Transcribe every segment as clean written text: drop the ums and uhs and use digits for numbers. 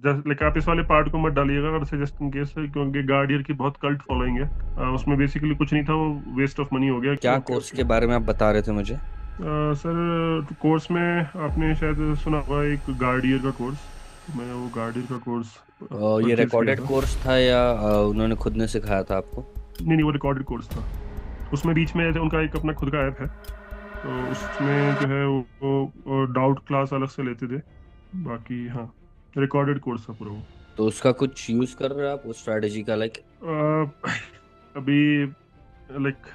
Like आप इस वाले पार्ट को मत डालिएगा अगर सजेस्ट इन केस, क्योंकि गार्डियर की बहुत कल्ट फॉलोइंग है। उसमें बेसिकली कुछ नहीं था, वो वेस्ट ऑफ मनी हो गया। क्या ओके कोर्स ओके। के बारे में आप बता रहे थे मुझे? सर कोर्स में आपने शायद सुना होगा एक गार्डियर का कोर्स। मैंने वो गार्डियर का कोर्स ये परचेज किया रिकॉर्डेड था। कोर्स था या उन्होंने खुद ने सिखाया था आपको? नहीं नहीं, वो रिकॉर्डेड कोर्स था। उसमें बीच में ऐसे उनका एक अपना खुद का ऐप है, तो उसमें जो है वो डाउट क्लास अलग से लेते थे। बाकी हाँ, रिकॉर्डेड कोर्स था पूरा वो। तो उसका कुछ यूज कर रहे हो आप उस स्ट्रैटेजी का, लाइक? अभी लाइक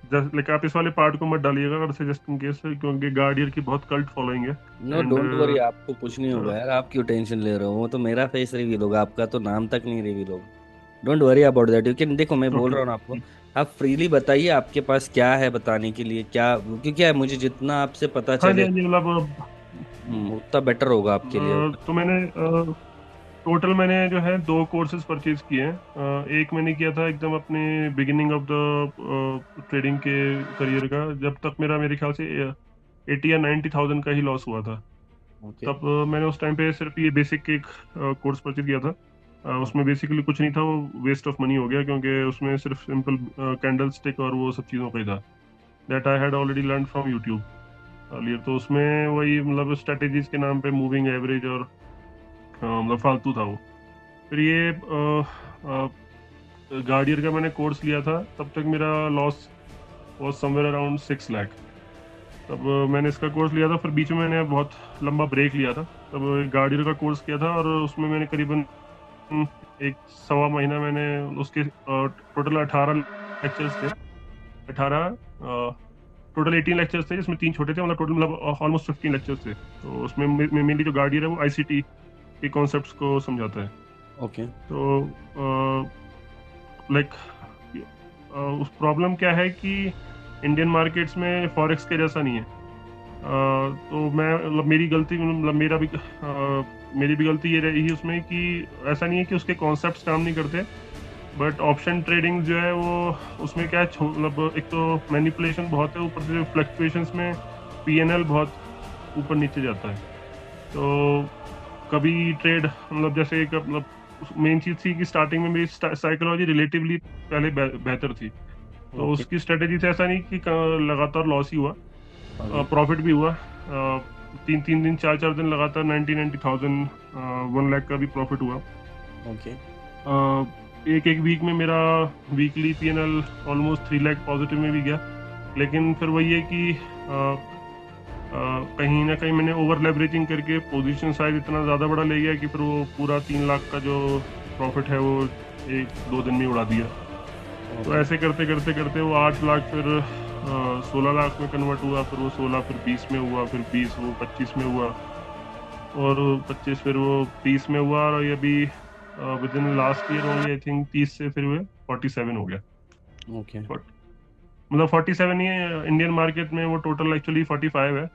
लाइक आप इस वाले पार्ट को मत डालिएगा अगर सजेस्ट इन केस, क्योंकि गार्डियर की बहुत कल्ट फॉलोइंग है। नो, एंड डोंट वरी, आपको कुछ नहीं होगा यार, आप क्यों टेंशन ले रहे हो? वो तो मेरा फेस रिवील होगा, आपका तो नाम तक नहीं रिवील होगा। डोंट वरी अबाउट दैट, क्योंकि देखो मैं बोल ओके रहा हूँ ना आपको। आप फ्रीली बताइए, आपके पास क्या है बताने के लिए, क्या क्योंकि क्या है, मुझे जितना आपसे पता हाँ जी चले हाँ जी, मतलब उतना बेटर होगा आपके लिए। तो मैंने टोटल मैंने जो है दो कोर्सेज परचेज किए हैं। एक मैंने किया था एकदम अपने बिगिनिंग ऑफ द ट्रेडिंग के करियर का, जब तक मेरा मेरे ख्याल से 80 या 90 थाउजेंड का ही लॉस हुआ था। ओके। तब मैंने उस टाइम पे सिर्फ ये बेसिक एक कोर्स परचेज किया था। उसमें बेसिकली कुछ नहीं था, वो वेस्ट ऑफ मनी हो गया, क्योंकि उसमें सिर्फ सिंपल कैंडल स्टिक और वो सब चीज़ों का ही था। That I had already learn from YouTube earlier. तो उसमें वही मतलब स्ट्रेटेजीज के नाम पे मूविंग एवरेज और मतलब फालतू था वो। फिर ये गार्डियर का मैंने कोर्स लिया था, तब तक मेरा loss was somewhere around 6 lakh. तब मैंने इसका कोर्स लिया था, फिर बीच में मैंने बहुत लंबा ब्रेक लिया था। तब गार्डियर का कोर्स किया था और उसमें मैंने करीबन एक सवा महीना मैंने उसके टोटल 18 लेक्चर्स थे। 18 टोटल 18 लेक्चर्स थे, जिसमें तीन छोटे थे, मतलब टोटल मतलब ऑलमोस्ट 15 लेक्चर्स थे। तो उसमें मेनली जो गार्डियर है वो आईसीटी के कॉन्सेप्ट्स को समझाता है। ओके। तो लाइक उस प्रॉब्लम क्या है कि इंडियन मार्केट्स में फॉरेक्स के जैसा नहीं है। तो मैं मतलब मेरी गलती, मतलब मेरी भी गलती ये रही उसमें कि ऐसा नहीं है कि उसके कॉन्सेप्ट्स काम नहीं करते, बट ऑप्शन ट्रेडिंग जो है वो उसमें क्या है, मतलब एक तो मैनिपुलेशन बहुत है, ऊपर से फ्लक्चुएशंस में पीएनएल बहुत ऊपर नीचे जाता है। तो कभी ट्रेड मतलब जैसे एक मतलब मेन चीज थी कि स्टार्टिंग में मेरी साइकोलॉजी रिलेटिवली पहले बेहतर थी। तो ओके। उसकी स्ट्रेटेजी से ऐसा नहीं कि लगातार लॉस ही हुआ, अभी। प्रॉफिट भी हुआ। तीन तीन दिन, चार चार दिन लगातार 90 90 थाउजेंड 1 लाख का भी प्रॉफिट हुआ। ओके। एक एक वीक में मेरा weekly PNL almost 3 lakh positive में भी गया। लेकिन फिर वही है कि कहीं ना कहीं मैंने ओवर लेवरेजिंग करके पोजीशन साइज इतना ज़्यादा बड़ा ले गया कि फिर वो पूरा 3 लाख का जो प्रॉफिट है वो एक दो दिन में ही उड़ा दिया। तो ओके। ऐसे करते करते करते वो 8 लाख फिर 16 लाख में कन्वर्ट हुआ, फिर वो 16 फिर 20 में हुआ, फिर 20 वो 25 में हुआ, और 25 फिर वो 30 में हुआ, और ये भी with in last year only I think 30 से फिर हुए 47 हो गया। ओके। But- मतलब 47 ही है, इंडियन मार्केट में वो टोटल एक्चुअली 45 है।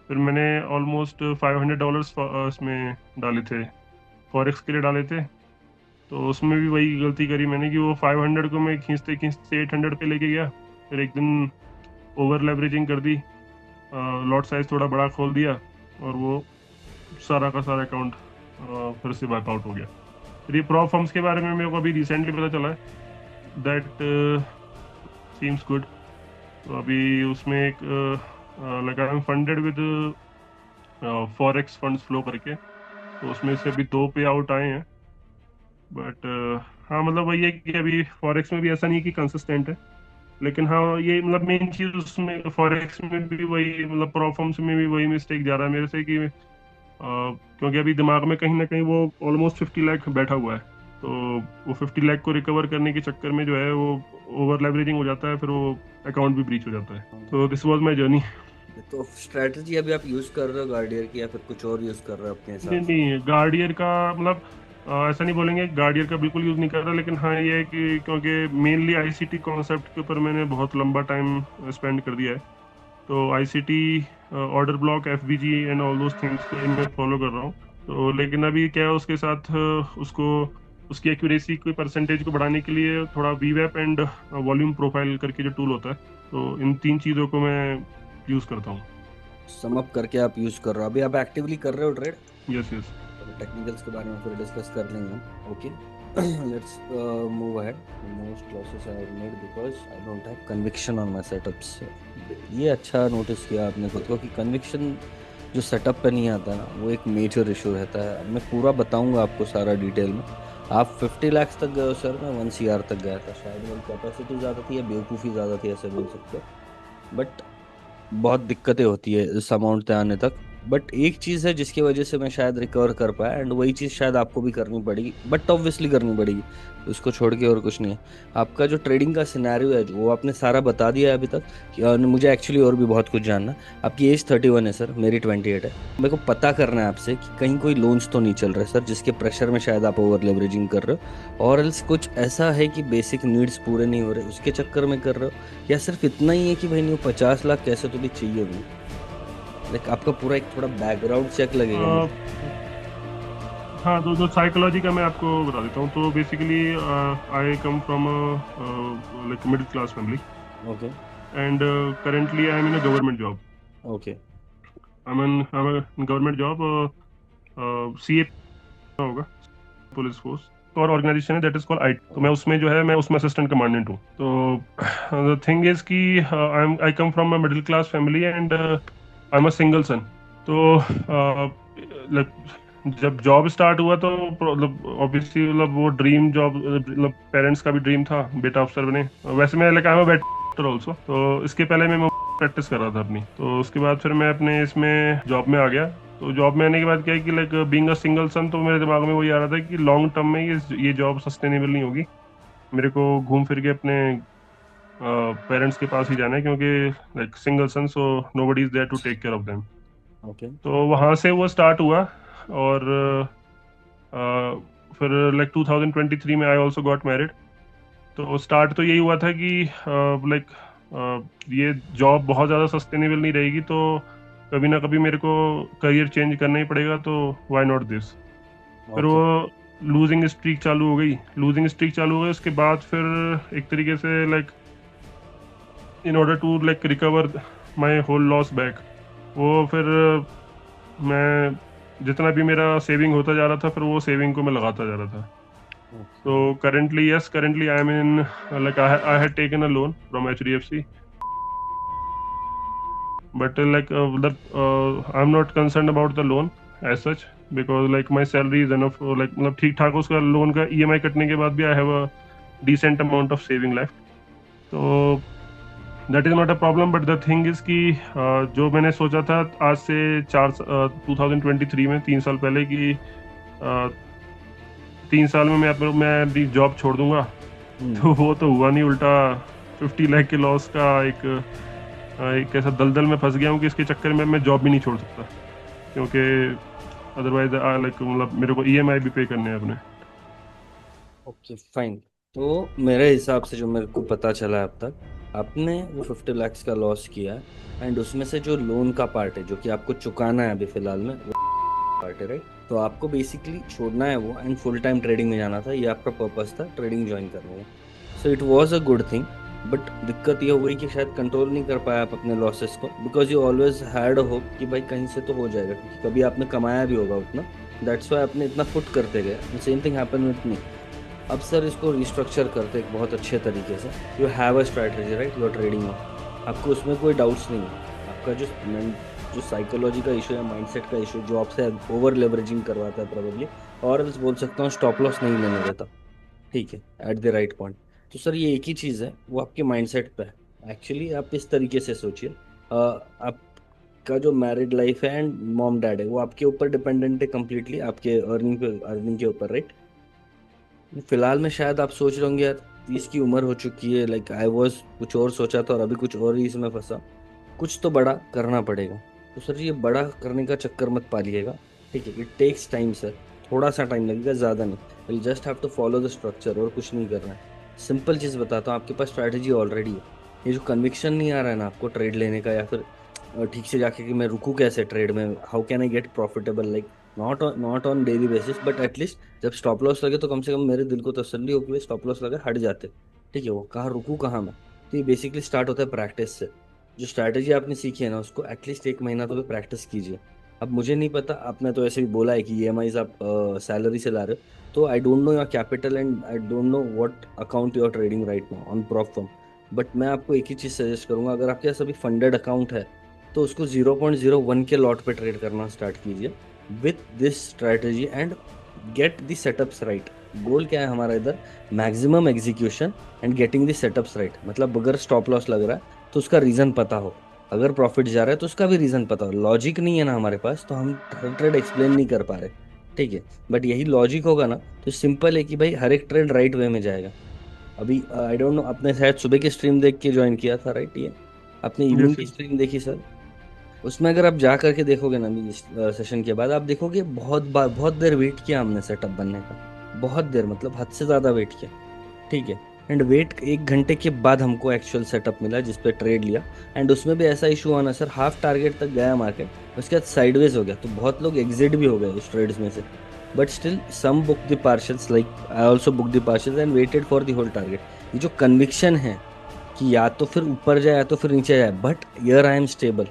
फिर मैंने ऑलमोस्ट $500 इसमें डाले थे, फॉरेक्स के लिए डाले थे। तो उसमें भी वही गलती करी मैंने कि वो 500 को मैं खींचते खींचते 800 पे लेके गया। फिर एक दिन ओवर लेवरेजिंग कर दी, लॉट साइज थोड़ा बड़ा खोल दिया, और वो सारा का सारा अकाउंट फिर से वाइप आउट हो गया। फिर ये प्रॉप फर्म्स के बारे में मेरे को अभी रिसेंटली पता चला है, दैट सीम्स गुड। तो अभी उसमें एक लगा है funded with forex funds flow करके, तो उसमें से अभी दो पे आउट आए हैं। बट हाँ, मतलब वही है कि अभी फॉरेक्स में भी ऐसा नहीं है कि कंसिस्टेंट है। लेकिन हाँ, ये मतलब मेन चीज उसमें फॉरेक्स में भी वही, मतलब प्रॉफर्म्स में भी वही मिस्टेक जा रहा है मेरे से कि क्योंकि अभी दिमाग में कहीं ना कहीं वो ऑलमोस्ट 50 लाख बैठा हुआ है। तो वो 50 लाख को रिकवर करने के चक्कर में जो है वो ओवर लेवरेजिंग हो जाता है, फिर वो अकाउंट भी ब्रीच हो जाता है। तो दिस वाज माय जर्नी। तो स्ट्रैटेजी अभी आप यूज कर रहे हो गार्डियर की, या फिर कुछ और यूज कर रहे हो अपने नहीं हिसाब से? नहीं, गार्डियर का मतलब ऐसा नहीं बोलेंगे गार्डियर का बिल्कुल यूज नहीं कर रहा, लेकिन हाँ ये है कि क्योंकि मेनली आईसीटी कॉन्सेप्ट के ऊपर मैंने बहुत लंबा टाइम स्पेंड कर दिया है। तो ICT, order block, FVG and all those things को मैं फॉलो कर रहा हूँ। तो लेकिन अभी क्या है उसके साथ उसको उसकी एक्यूरेसी की परसेंटेज को बढ़ाने के लिए थोड़ा वीवैप एंड वॉल्यूम प्रोफाइल करके जो टूल होता है, तो इन तीन चीज़ों को मैं यूज़ करता हूँ। सम अप करके आप यूज कर रहे हो, अभी आप एक्टिवली कर रहे हो ट्रेड? Yes yes. टेक्निकल्स के बारे में फिर डिस्कस कर लेंगे हम, okay. Let's move ahead. Most losses I have made because I don't have conviction on my setups. ये अच्छा नोटिस किया आपने खुद को कि कन्विक्शन जो सेटअप पे नहीं आता ना, वो एक मेजर इशू रहता है। अब मैं पूरा बताऊंगा आपको सारा डिटेल में। आप 50 लाख तक गए हो सर, मैं 1 CR तक गया था। शायद मेरी कैपेसिटी ज़्यादा थी या बेवकूफ़ी ज़्यादा थी, ऐसे बोल सकते हो। बट बहुत दिक्कतें होती है इस अमाउंट पे आने तक। बट एक चीज़ है जिसकी वजह से मैं शायद रिकवर कर पाया, एंड वही चीज़ शायद आपको भी करनी पड़ेगी, बट ऑब्वियसली करनी पड़ेगी, उसको छोड़ के और कुछ नहीं है। आपका जो ट्रेडिंग का सिनेरियो है, जो वो आपने सारा बता दिया है अभी तक कि मुझे एक्चुअली और भी बहुत कुछ जानना है। आपकी एज 31 है सर, मेरी 28 है। मेरे को पता करना है आपसे कि कहीं कोई लोन्स तो नहीं चल रहे सर, जिसके प्रेशर में शायद आप ओवर लेवरेजिंग कर रहे हो, और एल्स कुछ ऐसा है कि बेसिक नीड्स पूरे नहीं हो रहे उसके चक्कर में कर रहे हो, या सिर्फ इतना ही है कि भाई नहीं, 50 लाख कैसे तो भी चाहिए भी। लाइक आपका पूरा एक थोड़ा बैकग्राउंड चेक लगेगा मुझे। हाँ, तो साइकोलॉजी का मैं आपको बता देता हूँ। तो basically I come from like middle class family, okay. And currently I am in a government job. Okay. I am government job, CA होगा, पुलिस फोर्स। और ऑर्गेनाइजेशन है दैट इज कॉल्ड आईटी। तो मैं उसमें जो है, मैं उसमें असिस्टेंट कमांडेंट हूँ। तो द थिंग इज कि I come from a middle class family and I am a single son. तो like, जब जॉब स्टार्ट हुआ तो मतलब ऑब्वियसली मतलब वो ड्रीम जॉब, मतलब पेरेंट्स का भी ड्रीम था बेटा अफसर बने। वैसे मैं like I am a waiter also. तो इसके पहले मैं प्रैक्टिस कर रहा था अपनी। तो उसके बाद फिर मैं अपने इसमें जॉब में आ गया। तो जॉब में आने के बाद क्या है कि like being a single son, तो मेरे दिमाग में वही आ रहा था कि लॉन्ग टर्म में ये जॉब सस्टेनेबल नहीं होगी। मेरे को घूम फिर के अपने पेरेंट्स के पास ही जाना है, क्योंकि like single son, so nobody is there to take care of them. Okay. तो वहां से वो स्टार्ट हुआ। और फिर लाइक 2023 में आई ऑल्सो गॉट मैरिड। तो स्टार्ट तो यही हुआ था कि लाइक ये जॉब बहुत ज़्यादा सस्टेनेबल नहीं रहेगी, तो कभी ना कभी मेरे को करियर चेंज करना ही पड़ेगा, तो व्हाई नॉट दिस। फिर ओके। वो लूजिंग स्ट्रीक चालू हो गई। उसके बाद फिर एक तरीके से like in order to like recover my whole loss back, वो फिर मैं जितना भी मेरा सेविंग होता जा रहा था, फिर वो सेविंग को मैं लगाता जा रहा था। ओके। तो currently I am in like I had taken a loan from HDFC, but I'm not concerned about the loan as such, because like my salary is enough, like मतलब ठीक ठाक उसका लोन का EMI कटने के बाद भी I have a decent amount of saving left. तो that is not a problem, but the thing is कि जो मैंने सोचा था आज से 2023 में 3 साल पहले कि 3 साल में मैं अभी जॉब छोड़ दूंगा, तो वो तो हुआ नहीं। उल्टा 50 लाख के लॉस का एक ऐसा दलदल में फंस गया हूँ कि इसके चक्कर में मैं जॉब भी नहीं छोड़ सकता, क्योंकि अदरवाइज लाइक मतलब मेरे को ईएमआई भी पे करने हैं अपने। Okay fine. तो मेरे हिसाब से जो मेरे को पता चला अब तक, आपने वो 50 लाख का लॉस किया है, एंड उसमें से जो लोन का पार्ट है जो कि आपको चुकाना है अभी फिलहाल में, वो पार्ट है, राइट? तो आपको बेसिकली छोड़ना है वो, एंड फुल टाइम ट्रेडिंग में जाना था। ये आपका पर्पस था, ट्रेडिंग ज्वाइन करने में। So it was a good thing. But दिक्कत ये हो गई कि शायद कंट्रोल नहीं कर पाया आप अपने लॉसेस को, because you always had a hope कि भाई कहीं से तो हो जाएगा, क्योंकि कभी आपने कमाया भी होगा उतना। दैट्स वाई आपने इतना पुट करते गए। Same thing happen with me. अब सर इसको रिस्ट्रक्चर करते एक बहुत अच्छे तरीके से। You have a strategy, right? You are trading में, आपको उसमें कोई डाउट्स नहीं है। आपका जो साइकोलॉजी का इशू है, माइंडसेट का इशू, जो आपसे ओवर लेवरेजिंग करवाता है प्रोबेबली, और else बोल सकता हूँ स्टॉप लॉस नहीं लेने देता, ठीक है, एट द राइट पॉइंट। तो सर ये एक ही चीज़ है, वो आपके माइंडसेट पे है। एक्चुअली आप इस तरीके से सोचिए, आपका जो मैरिड लाइफ है एंड मॉम डैड है, वो आपके ऊपर डिपेंडेंट है कम्प्लीटली, आपके अर्निंग के ऊपर, राइट? फिलहाल में शायद आप सोच रहे होंगे यार 30 की उम्र हो चुकी है, लाइक आई वॉज कुछ और सोचा था और अभी कुछ और ही इसमें फंसा। कुछ तो बड़ा करना पड़ेगा। तो सर ये बड़ा करने का चक्कर मत पालिएगा, ठीक है? इट टेक्स टाइम सर, थोड़ा सा टाइम लगेगा, ज़्यादा नहीं। Will just have to follow the structure, और कुछ नहीं करना है। सिंपल चीज़ बताता हूँ, आपके पास स्ट्रैटेजी ऑलरेडी है। ये जो कन्विक्शन नहीं आ रहा है ना आपको ट्रेड लेने का, या फिर ठीक से जाके कि मैं रुकूँ कैसे ट्रेड में, how can I get profitable, like not on daily basis, but at least जब स्टॉप लॉस लगे तो कम से कम मेरे दिल को तसल्ली हो कि स्टॉप लॉस लगे, हट जाते, ठीक है? वो कहाँ रुकूँ, कहाँ मैं। तो ये बेसिकली स्टार्ट होता है प्रैक्टिस से। जो स्ट्रैटेजी आपने सीखी है ना उसको एटलीस्ट एक महीना तो प्रैक्टिस कीजिए। अब मुझे नहीं पता, आपने तो ऐसे भी बोला है कि ईएमआईज आप सैलरी से ला रहे हो, तो I don't know your capital and I don't know what account you are trading right now on prop firm. But मैं आपको एक ही चीज़ सजेस्ट करूंगा, अगर आपके पास अभी फंडेड अकाउंट है तो उसको 0.01 के लॉट पे ट्रेड करना स्टार्ट कीजिए with this strategy and get the setups right. Goal क्या है हमारा इधर? Maximum execution and getting the setups right. मतलब अगर स्टॉप लॉस लग रहा है तो उसका रीजन पता हो, अगर प्रॉफिट जा रहा है तो उसका भी रीजन पता हो। लॉजिक नहीं है ना हमारे पास, तो हम हर ट्रेड एक्सप्लेन नहीं कर पा रहे। ठीक है, बट यही लॉजिक होगा ना तो सिंपल है कि भाई हर एक ट्रेड राइट वे में जाएगा। अभी आई डोंट नो, आपने शायद सुबह की स्ट्रीम देख के ज्वाइन किया था राइट? ये आपने इवनिंग यस की यस। स्ट्रीम देखी सर? उसमें अगर आप जा करके देखोगे ना अभी इस सेशन के बाद, आप देखोगे बहुत देर वेट किया हमने सेटअप बनने का। बहुत देर, मतलब हद से ज्यादा वेट किया। ठीक है, एंड वेट 1 घंटे के बाद हमको एक्चुअल सेटअप मिला जिस पे ट्रेड लिया। एंड उसमें भी ऐसा इशू हुआ ना सर, हाफ टारगेट तक गया मार्केट, उसके बाद साइडवेज हो गया, तो बहुत लोग एग्जिट भी हो गए उस ट्रेड्स में से। But still some book the partials, like I also book the partials and waited for the whole target. ये जो कन्विक्शन है कि या तो फिर ऊपर जाए या तो फिर नीचे जाए, but here I am stable.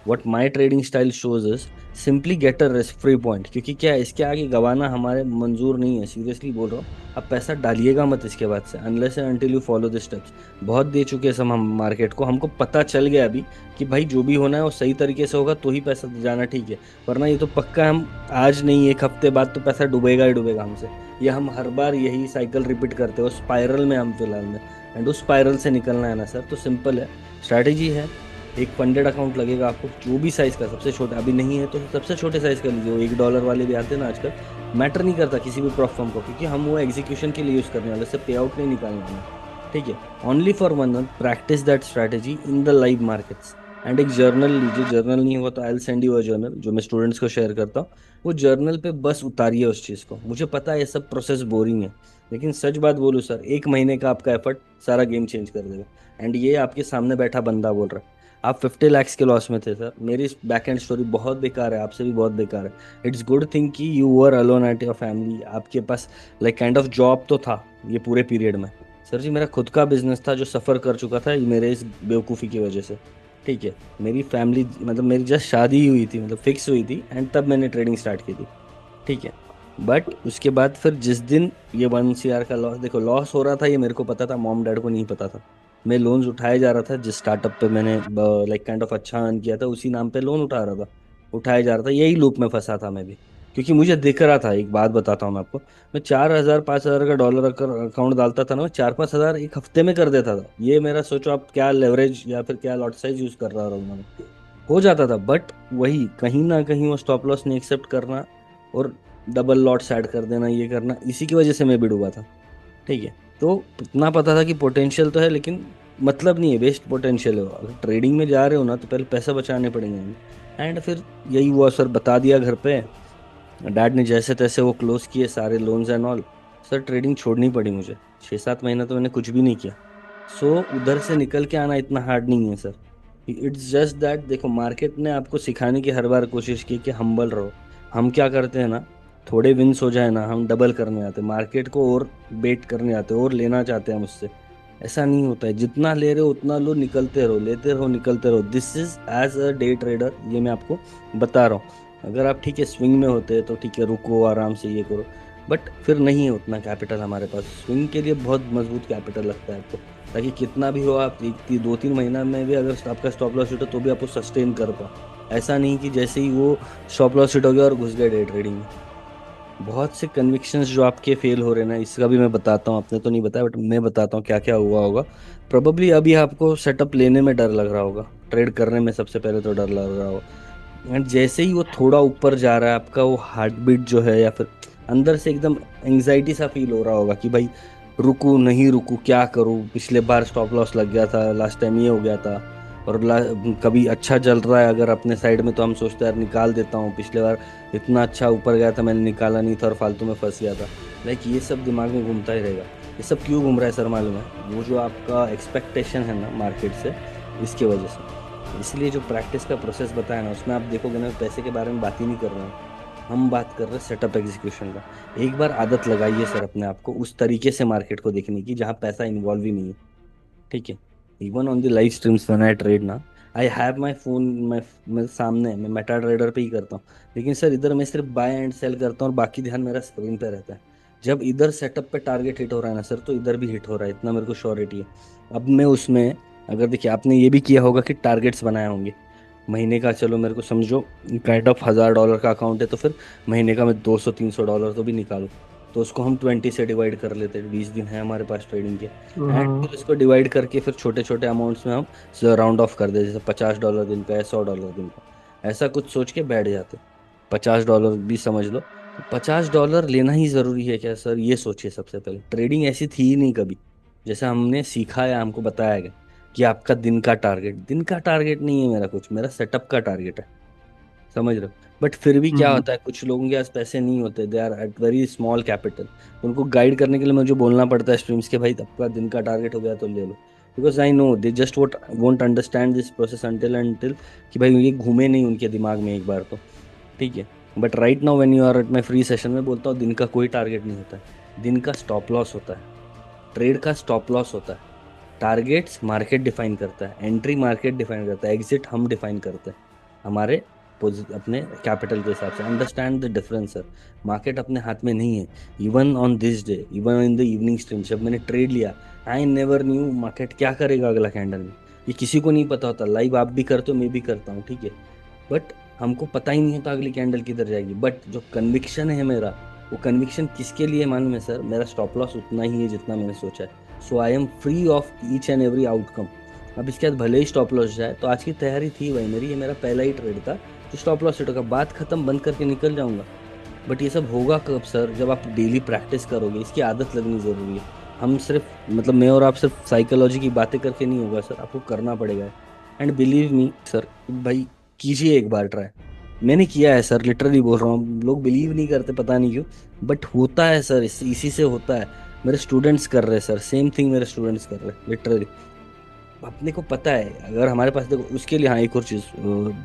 What my trading style shows is simply get a risk free point, क्योंकि क्या है, इसके आगे गवाना हमारे मंजूर नहीं है, सीरियसली बोल रहा हूँ। अब पैसा डालिएगा मत इसके बाद से, unless and until you follow the steps. बहुत दे चुके हैं हम मार्केट को, हमको पता चल गया अभी कि भाई जो भी होना है वो सही तरीके से होगा तो ही पैसा जाना ठीक है, वरना ये तो पक्का हम आज नहीं एक हफ्ते बाद तो पैसा डूबेगा ही डूबेगा हमसे। ये हम हर बार यही साइकिल रिपीट करते हो, स्पाइरल में हम फिलहाल में। एंड उस स्पाइरल से निकलना है ना सर, तो सिंपल है, स्ट्रैटेजी है। एक फंडेड अकाउंट लगेगा आपको, जो भी साइज का, सबसे छोटा अभी नहीं है तो सबसे छोटे साइज का लीजिए, वो $1 वाले भी आते हैं ना आजकल। मैटर नहीं करता किसी भी प्रॉप फर्म को, क्योंकि हम वो एग्जीक्यूशन के लिए यूज करने वाले, से पे आउट नहीं निकालने वाले। ठीक है, only for 1 month practice that strategy in the live markets. And एक जर्नल लीजिए, जर्नल नहीं हुआ तो I will send you a journal जो मैं स्टूडेंट्स को शेयर करता हूँ। वो जर्नल पे बस उतारिए उस चीज़ को। मुझे पता है ये सब प्रोसेस बोरिंग है, लेकिन सच बात बोलूँ सर, एक महीने का आपका एफर्ट सारा गेम चेंज कर देगा। एंड ये आपके सामने बैठा बंदा बोल रहा है। आप 50 lakhs के लॉस में थे सर, मेरी बैक एंड स्टोरी बहुत बेकार है, आपसे भी बहुत बेकार है। इट्स गुड थिंग कि you were alone at your family, आपके पास लाइक काइंड ऑफ जॉब तो था ये पूरे पीरियड में। सर जी मेरा खुद का बिजनेस था जो सफ़र कर चुका था मेरे इस बेवकूफ़ी की वजह से। ठीक है, मेरी फैमिली, मतलब मेरी जस्ट शादी ही हुई थी, मतलब फिक्स हुई थी, एंड तब मैंने ट्रेडिंग स्टार्ट की थी। ठीक है, बट उसके बाद फिर जिस दिन ये 1 CR का लॉस, देखो लॉस हो रहा था ये मेरे को पता था, मॉम डैड को नहीं पता था। मैं लोन्स उठाए जा रहा था, जिस स्टार्टअप पे मैंने लाइक काइंड ऑफ अच्छा अर्न किया था उसी नाम पे लोन उठा रहा था, उठाया जा रहा था, यही लूप में फंसा था मैं भी। क्योंकि मुझे दिख रहा था, एक बात बताता हूँ मैं आपको, मैं 4,000 5,000 का डॉलर अगर अकाउंट डालता था ना, मैं 4-5 हज़ार एक हफ्ते में कर देता था। ये मेरा सोचो आप क्या लेवरेज या फिर क्या लॉट साइज यूज कर रहा हूँ मैं, हो जाता था। बट वही कहीं ना कहीं वो स्टॉप लॉस नहीं एक्सेप्ट करना और डबल लॉट्स ऐड कर देना, ये करना, इसी की वजह से मैं भी डूबा था। ठीक है, तो इतना पता था कि पोटेंशियल तो है, लेकिन मतलब नहीं है, वेस्ट पोटेंशियल है। अगर ट्रेडिंग में जा रहे हो ना तो पहले पैसा बचाने पड़ेंगे हमें। एंड फिर यही हुआ सर, बता दिया घर पे, डैड ने जैसे तैसे वो क्लोज किए सारे loans and all. Sir trading छोड़नी पड़ी मुझे, 6-7 महीना तो मैंने कुछ भी नहीं किया। सो उधर से निकल के आना इतना हार्ड नहीं है सर। इट्स जस्ट दैट, देखो मार्केट ने आपको सिखाने की हर बार कोशिश की कि हम्बल रहो। हम क्या करते हैं ना, थोड़े विंस हो जाए ना हम डबल करने आते हैं मार्केट को, और बेट करने आते हैं और लेना चाहते हैं मुझसे। ऐसा नहीं होता है, जितना ले रहे हो उतना लो, निकलते रहो, लेते रहो, निकलते रहो। This is as a day trader, ये मैं आपको बता रहा हूँ। अगर आप ठीक है स्विंग में होते हैं तो ठीक है, रुको आराम से ये करो, बट फिर नहीं है उतना कैपिटल हमारे पास। स्विंग के लिए बहुत मजबूत कैपिटल लगता है आपको, ताकि कितना भी हो आप 2-3 महीना में भी अगर आपका स्टॉप लॉस हिट हो तो भी आपको सस्टेन कर पाओ। ऐसा नहीं कि जैसे ही वो स्टॉप लॉस हिट हो गया और घुस गए डे ट्रेडिंग में। बहुत से कन्विक्शंस जो आपके फेल हो रहे हैं ना, इसका भी मैं बताता हूँ, आपने तो नहीं बताया बट मैं बताता हूँ क्या क्या हुआ होगा। प्रोबेबली अभी आपको सेटअप लेने में डर लग रहा होगा, ट्रेड करने में सबसे पहले तो डर लग रहा होगा। एंड जैसे ही वो थोड़ा ऊपर जा रहा है, आपका वो हार्ट बीट जो है या फिर अंदर से एकदम एंग्जाइटी सा फील हो रहा होगा कि भाई रुकू नहीं रुकू, क्या करूँ, पिछले बार स्टॉप लॉस लग गया था, लास्ट टाइम ये हो गया था। और कभी अच्छा चल रहा है अगर अपने साइड में तो हम सोचते हैं यार निकाल देता हूँ, पिछले बार इतना अच्छा ऊपर गया था मैंने निकाला नहीं था और फालतू में फंस गया था। लाइक ये सब दिमाग में घूमता ही रहेगा। ये सब क्यों घूम रहा है सर मालूम है? वो जो आपका एक्सपेक्टेशन है ना मार्केट से, इसकी वजह से। इसलिए जो प्रैक्टिस का प्रोसेस बताया ना उसमें आप देखोगे ना, पैसे के बारे में बात ही नहीं कर रहे हैं, हम बात कर रहे हैं सेटअप एग्जीक्यूशन का। एक बार आदत लगाइए सर अपने आप को उस तरीके से मार्केट को देखने की जहाँ पैसा इन्वॉल्व ही नहीं है। ठीक है, even on the live streams when I trade ना, आई हैव माई फोन, मैं सामने, मैं मेटा ट्रेडर पे ही करता हूँ। लेकिन सर इधर मैं सिर्फ बाय एंड सेल करता हूँ और बाकी ध्यान मेरा स्क्रीन पे रहता है। जब इधर सेटअप पे टारगेट हिट हो रहा है ना सर, तो इधर भी हिट हो रहा है, इतना मेरे को श्योरिटी है। अब मैं उसमें, अगर देखिए आपने ये भी किया होगा कि टारगेट्स बनाए होंगे महीने का, चलो मेरे को समझो काइंड ऑफ $1000 का अकाउंट है, तो फिर महीने का मैं $200-300 तो भी निकालूं। तो उसको हम 20 से डिवाइड कर लेते हैं, 20 दिन है हमारे पास ट्रेडिंग के। एंड हाँ। फिर इसको डिवाइड करके फिर छोटे छोटे अमाउंट्स में हम राउंड ऑफ कर दे, जैसे $50 दिन का या $100 दिन का, ऐसा कुछ सोच के बैठ जाते। $50 भी समझ लो, तो $50 लेना ही जरूरी है क्या सर, ये सोचिए। सबसे पहले ट्रेडिंग ऐसी थी ही नहीं कभी, जैसे हमने सीखा या हमको बताया गया कि आपका दिन का टारगेट, दिन का टारगेट नहीं है मेरा, कुछ मेरा सेटअप का टारगेट है, समझ रहे हो। बट फिर भी क्या हम्म। होता है, कुछ लोगों के पास पैसे नहीं होते, they are at very small capital. उनको गाइड करने के लिए मुझे बोलना पड़ता है स्ट्रीम्स के, भाई आपका दिन का टारगेट हो गया तो ले लो। Because I know they just won't understand this process until कि भाई ये घूमे नहीं उनके दिमाग में एक बार तो, ठीक है। But right now when you are at my free session में बोलता हूँ, दिन का कोई टारगेट नहीं होता है, दिन का स्टॉप लॉस होता है, ट्रेड का स्टॉप लॉस होता है। टारगेट्स मार्केट डिफाइन करता है, एंट्री मार्केट डिफाइन करता है, एग्जिट हम डिफाइन करते हैं हमारे अपने कैपिटल के हिसाब से। Understand the difference sir, market अपने हाथ में नहीं है। Even on this day, even in the evening stream जब मैंने ट्रेड लिया, आई नेवर न्यू मार्केट क्या करेगा अगला कैंडल में, ये किसी को नहीं पता होता। लाइव आप भी करते हो, मैं भी करता हूँ, ठीक है। बट हमको पता ही नहीं होता अगली कैंडल किधर जाएगी। बट जो कन्विक्शन है मेरा, वो कन्विक्शन किसके लिए मालूम है सर, मेरा स्टॉप लॉस उतना ही है जितना मैंने सोचा है। So I am free of each and every outcome. अब इसके बाद भले ही स्टॉप लॉस जाए, तो आज की तैयारी थी भाई मेरी, ये मेरा पहला ही ट्रेड था, तो स्टॉप लॉस हिट होगा, बात खत्म, बंद करके निकल जाऊंगा। बट ये सब होगा कब सर, जब आप डेली प्रैक्टिस करोगे, इसकी आदत लगनी जरूरी है। हम सिर्फ, मतलब मैं और आप सिर्फ साइकोलॉजी की बातें करके नहीं होगा सर, आपको करना पड़ेगा। एंड बिलीव मी सर, भाई कीजिए एक बार ट्राई। मैंने किया है सर, लिटरली बोल रहा हूँ, लोग बिलीव नहीं करते पता नहीं क्यों, बट होता है सर, इसी से होता है। मेरे स्टूडेंट्स कर रहे हैं सर, सेम थिंग मेरे स्टूडेंट्स कर रहे हैं लिटरली। अपने को पता है अगर हमारे पास, देखो उसके लिए हाँ एक और चीज़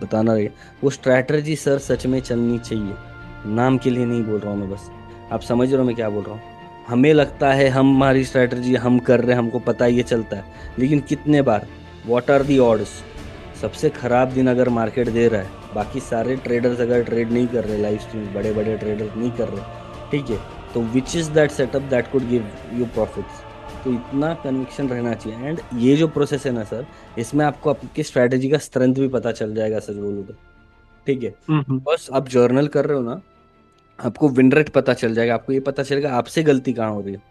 बताना रही, वो स्ट्रैटेजी सर सच में चलनी चाहिए। नाम के लिए नहीं बोल रहा हूँ मैं, बस आप समझ रहे हो मैं क्या बोल रहा हूँ। हमें लगता है हम, हमारी स्ट्रैटेजी हम कर रहे हैं, हमको पता है ये चलता है, लेकिन कितने बार, व्हाट आर दी ऑड्स, सबसे खराब दिन अगर मार्केट दे रहा है, बाकी सारे ट्रेडर्स अगर ट्रेड नहीं कर रहे, लाइव स्ट्रीम बड़े बड़े ट्रेडर्स नहीं कर रहे, ठीक है, तो which is that setup that could give you profits. तो इतना कन्विक्शन रहना चाहिए। एंड ये जो प्रोसेस है ना सर, इसमें आपको आपकी स्ट्रैटेजी का स्ट्रेंथ भी पता चल जाएगा सच बोलूं तो, ठीक है। हम्म। बस आप जर्नल कर रहे हो ना, आपको विन रेट पता चल जाएगा, आपको ये पता चलेगा आपसे गलती कहाँ हो रही है।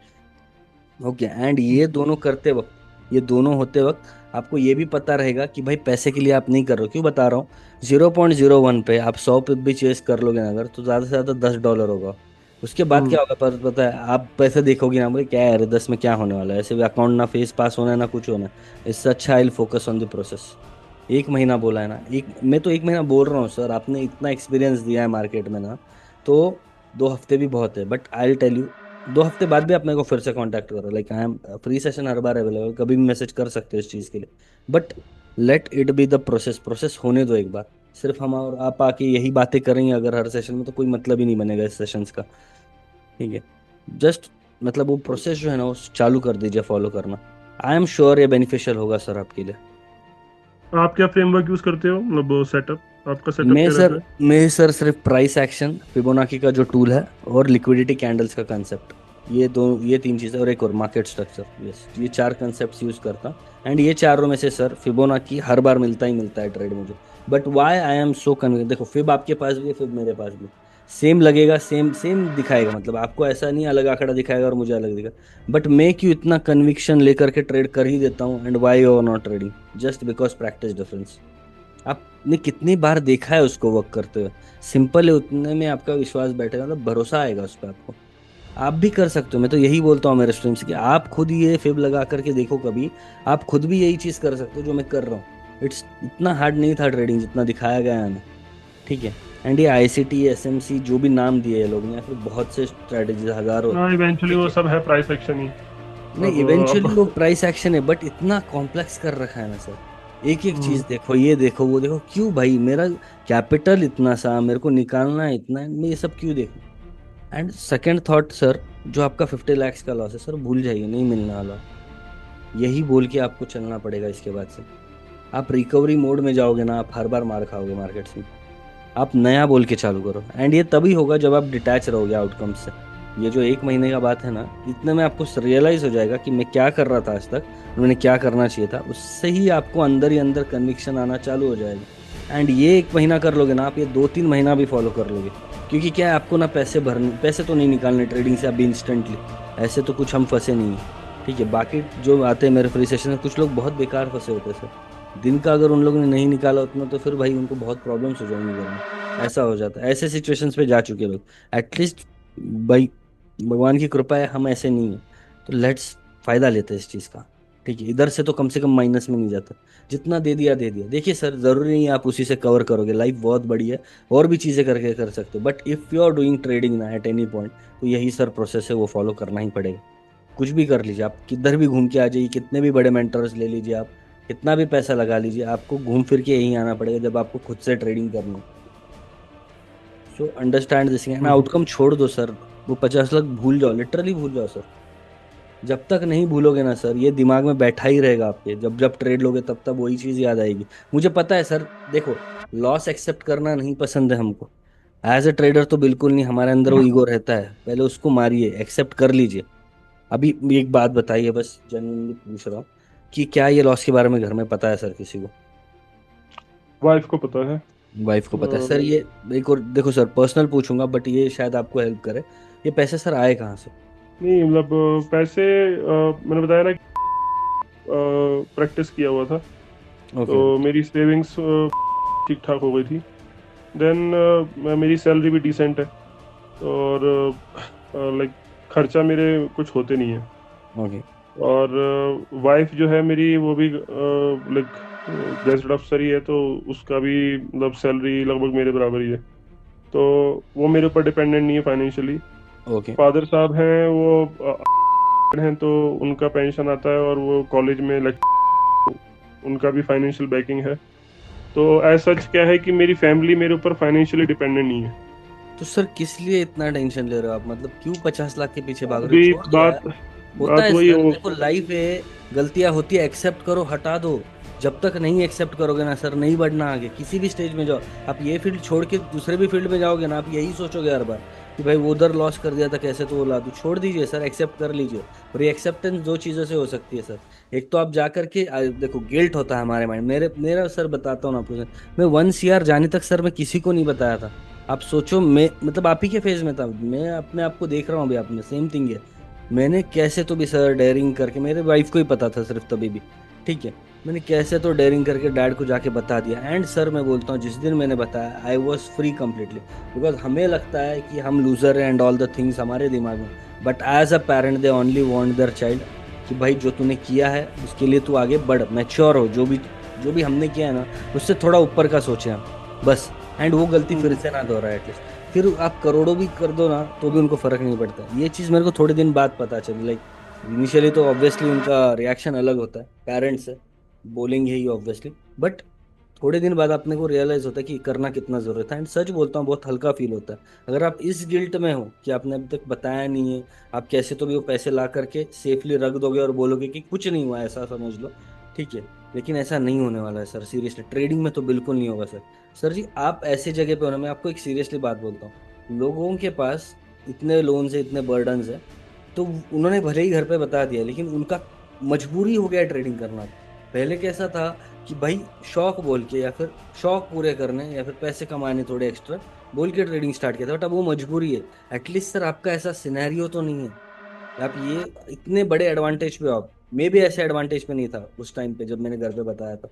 ओके, एंड ये दोनों करते वक्त, ये दोनों होते वक्त आपको ये भी पता रहेगा कि भाई पैसे के लिए आप नहीं कर रहे हो। क्यों बता रहा हूँ, 0.01 पे आप 100 पिप भी चेस कर लोगे ना अगर, तो ज़्यादा से ज़्यादा $10 होगा। उसके बाद हम्म। क्या होगा पता है, आप पैसे देखोगे ना, बोले क्या है यार 10 में क्या होने वाला है, ऐसे भी अकाउंट ना फेस पास होना है ना कुछ होना है। इससे अच्छा I focus on the process. एक महीना बोला है ना, मैं तो एक महीना बोल रहा हूँ सर, आपने इतना एक्सपीरियंस दिया है मार्केट में ना, तो 2 हफ्ते भी बहुत है। बट आई टेल यू, 2 हफ्ते बाद भी आप मेरे को फिर से कांटेक्ट करो, like I am free session her bar available, कभी भी मैसेज कर सकते हो इस चीज़ के लिए। But let it be the process, process होने दो एक बार। सिर्फ हम और आप आके यही बातें करेंगे अगर हर सेशन में, तो कोई मतलब ही नहीं बनेगा इस सेशंस का, ठीक है। जस्ट मतलब वो प्रोसेस जो है ना, वो चालू कर दीजिए फॉलो करना। आई एम श्योर ये बेनिफिशियल होगा सर आपके लिए। आप क्या फ्रेमवर्क यूज करते हो, मतलब सेटअप, आपका सेटअप मैं क्या रहता सर है? मैं सर सिर्फ प्राइस एक्शन, फिबोनाची का जो टूल है, और लिक्विडिटी कैंडल्स का कंसेप्ट, ये 3 चीज़ें, और एक और मार्केट स्ट्रक्चर, यस, ये 4 कंसेप्ट यूज करता। एंड ये चारों में से सर फिबोनाची हर बार मिलता ही मिलता है ट्रेड मुझे। But why I am so convince, देखो फिब आपके पास भी है, फिब मेरे पास भी, सेम लगेगा, सेम सेम दिखाएगा, मतलब आपको ऐसा नहीं अलग आंकड़ा दिखाएगा और मुझे अलग दिखाएगा। बट मैं क्यों इतना कन्विक्शन लेकर के ट्रेड कर ही देता हूँ, एंड वाई और not trading, just because practice difference. आपने कितनी बार देखा है उसको वर्क करते हुए, सिंपल है, उतने में आपका विश्वास बैठेगा, मतलब भरोसा आएगा उस पर आपको। आप भी कर सकते हो, मैं तो यही बोलता हूँ मेरे स्टूडेंट्स कि आप खुद ये फिब लगा करके देखो कभी, आप खुद भी यही चीज कर सकते हो जो मैं कर रहा हूँ। इट्स इतना हार्ड नहीं था ट्रेडिंग जितना दिखाया गया है हमें, ठीक है। एंड ये आईसीटी, एसएमसी, जो भी नाम दिए ये लोग ने, या फिर बहुत से स्ट्रेटेजीज हजारों, हाँ, इवेंचुअली ठीक वो है। सब है प्राइस एक्शन ही। नहीं, अब इवेंचुअली वो अब प्राइस एक्शन है, बट इतना कॉम्प्लेक्स कर रखा है ना सर, एक एक चीज हम्म। देखो, ये देखो वो देखो, क्यों भाई, मेरा कैपिटल इतना सा, मेरे को निकालना है इतना है, मैं ये सब क्यों देखूं। एंड सेकंड थॉट सर, जो आपका 50 lakhs का लॉस है सर, भूल जाइए, नहीं मिलने वाला, यही बोल के आपको चलना पड़ेगा इसके बाद से। आप रिकवरी मोड में जाओगे ना, आप हर बार मार खाओगे मार्केट्स में। आप नया बोल के चालू करो, एंड ये तभी होगा जब आप डिटैच रहोगे आउटकम से। ये जो 1 महीने का बात है ना, इतने में आपको रियलाइज हो जाएगा कि मैं क्या कर रहा था आज तक, मैंने क्या करना चाहिए था। उससे ही आपको अंदर ही अंदर कन्विक्शन आना चालू हो जाएगा। एंड ये 1 महीना कर लोगे ना आप, ये 2-3 महीना भी फॉलो कर लोगे। क्योंकि क्या है, आपको ना पैसे भरने, पैसे तो नहीं निकालने ट्रेडिंग से अभी इंस्टेंटली। ऐसे तो कुछ हम फंसे नहीं है। ठीक है, बाकी जो आते हैं मेरे फ्री सेशन में, कुछ लोग बहुत बेकार फंसे होते हैं सर। दिन का अगर उन लोगों ने नहीं निकाला उतना, तो फिर भाई उनको बहुत प्रॉब्लम्स हो जाएंगी घर में। ऐसा हो जाता है, ऐसे सिचुएशंस पे जा चुके लोग। एटलीस्ट भाई, भगवान की कृपा है हम ऐसे नहीं है। तो लेट्स फायदा लेते हैं इस चीज़ का। ठीक है, इधर से तो कम से कम माइनस में नहीं जाता। जितना दे दिया दे दिया। देखिए सर, ज़रूरी नहीं है आप उसी से कवर करोगे, लाइफ बहुत बड़ी है। और भी चीज़ें करके कर सकते हो, but if you are doing trading ना एट एनी पॉइंट, तो यही सर प्रोसेस है, वो फॉलो करना ही पड़ेगा। कुछ भी कर लीजिए, आप किधर भी घूम के आ जाइए, कितने भी बड़े मेंटर्स ले लीजिए आप, कितना भी पैसा लगा लीजिए, आपको घूम फिर के यहीं आना पड़ेगा जब आपको खुद से ट्रेडिंग करनी है। So understand this and hmm. Outcome छोड़ दो सर। वो 50 लाख भूल जाओ, लिटरली भूल जाओ सर। जब तक नहीं भूलोगे ना सर, ये दिमाग में बैठा ही रहेगा आपके। जब जब ट्रेड लोगे तब तब वही चीज याद आएगी। मुझे पता है सर। देखो, लॉस एक्सेप्ट करना नहीं पसंद है हमको। एज ए ट्रेडर तो बिल्कुल नहीं, हमारे अंदर वो ईगो रहता है, पहले उसको मारिए, एक्सेप्ट कर लीजिए। अभी एक बात बताइए, बस जेन्युइनली पूछ रहा हूँ कि क्या ये लॉस के बारे में घर में पता है सर किसी को? वाइफ को पता है। वाइफ को पता है सर? ये एक और देखो सर, पर्सनल पूछूंगा बट ये शायद आपको हेल्प करे। ये पैसे सर आए कहाँ से? नहीं मतलब पैसे मैंने बताया ना, प्रैक्टिस किया हुआ था, ओके। तो मेरी सेविंग्स ठीक ठाक हो गई थी। देन मेरी सैलरी भी डिसेंट है, और लाइक खर्चा मेरे कुछ होते नहीं है। ओके। और वाइफ जो है मेरी, वो भी लाइक गेजेट अफसर ही है, तो उसका भी मतलब सैलरी लगभग मेरे बराबर ही है। तो वो मेरे ऊपर डिपेंडेंट नहीं है फाइनेंशियली। ओके। फादर साहब हैं वो हैं, तो उनका पेंशन आता है, और वो कॉलेज में उनका भी फाइनेंशियल बैकिंग है। तो एज सच क्या है कि मेरी फैमिली मेरे ऊपर फाइनेंशियली डिपेंडेंट नहीं है। तो सर किस लिए इतना टेंशन ले रहे हो आप? मतलब क्यों 50 लाख के पीछे भाग रहे हो? अभी छोड़ दो यार। बात होता बात है वही सर, हो। देखो लाइफ है। गलतियां होती है, एक्सेप्ट करो, हटा दो। जब तक नहीं एक्सेप्ट करोगे ना सर, नहीं बढ़ना आगे किसी भी स्टेज में जाओ। आप ये फील्ड छोड़ के दूसरे भी फील्ड में जाओगे ना, आप यही सोचोगे हर बार कि भाई वो उधर लॉस कर दिया था, कैसे तो वो ला दूं। छोड़ दीजिए सर, एक्सेप्ट कर लीजिए। और ये एक्सेप्टेंस दो चीजों से हो सकती है सर। एक तो आप जा करके देखो, गिल्ट होता है हमारे माइंड। मेरा सर बताता हूँ ना आपको सर। मैं 1 CR जाने तक सर मैं किसी को नहीं बताया था। आप सोचो, मैं मतलब आप ही के फेज में था, मैं अपने आप को देख रहा हूँ अभी, आपने सेम थिंग है। मैंने कैसे तो भी सर डेयरिंग करके, मेरे वाइफ को ही पता था सिर्फ तभी भी। ठीक है, मैंने कैसे तो डेयरिंग करके डैड को जाके बता दिया। एंड सर मैं बोलता हूँ, जिस दिन मैंने बताया, I was free completely. Because हमें लगता है कि हम लूजर हैं एंड ऑल द थिंग्स हमारे दिमाग में। But as a parent they only want their child कि भाई जो तूने किया है उसके लिए तू आगे बढ़, मैच्योर हो। जो भी हमने किया है ना, उससे थोड़ा ऊपर का सोचे हम, बस। एंड वो गलती फिर से ना दोहराए एटलीस्ट। फिर आप करोड़ों भी कर दो ना, तो भी उनको फर्क नहीं पड़ता। ये चीज मेरे को थोड़े दिन बाद पता चली। लाइक इनिशियली तो ऑब्वियसली उनका रिएक्शन अलग होता है, पेरेंट्स है, बोलेंगे ही ऑब्वियसली। बट थोड़े दिन बाद अपने को रियलाइज होता है कि करना कितना जरूरत है। एंड सच बोलता हूँ, बहुत हल्का फील होता है। अगर आप इस गिल्ट में हो कि आपने अभी तक बताया नहीं है, आप कैसे तो भी वो पैसे ला करके सेफली रख दोगे और बोलोगे कि कुछ नहीं हुआ, ऐसा समझ लो। ठीक है, लेकिन ऐसा नहीं होने वाला है सर, सीरियसली ट्रेडिंग में तो बिल्कुल नहीं होगा सर। सर जी, आप ऐसी जगह पे हो ना, मैं आपको एक सीरियसली बात बोलता हूँ, लोगों के पास इतने लोन है, इतने बर्डन्स है, तो उन्होंने भले ही घर पे बता दिया, लेकिन उनका मजबूरी हो गया ट्रेडिंग करना। पहले कैसा था कि भाई शौक बोल के, या फिर शौक पूरे करने, या फिर पैसे कमाने थोड़े एक्स्ट्रा बोल के ट्रेडिंग स्टार्ट किया था, बट अब वो मजबूरी है। एटलीस्ट सर आपका ऐसा सिनेरियो तो नहीं है। आप ये इतने बड़े एडवांटेज पे हो आप। मैं भी ऐसे एडवांटेज पे नहीं था उस टाइम पे जब मैंने घर पे बताया था।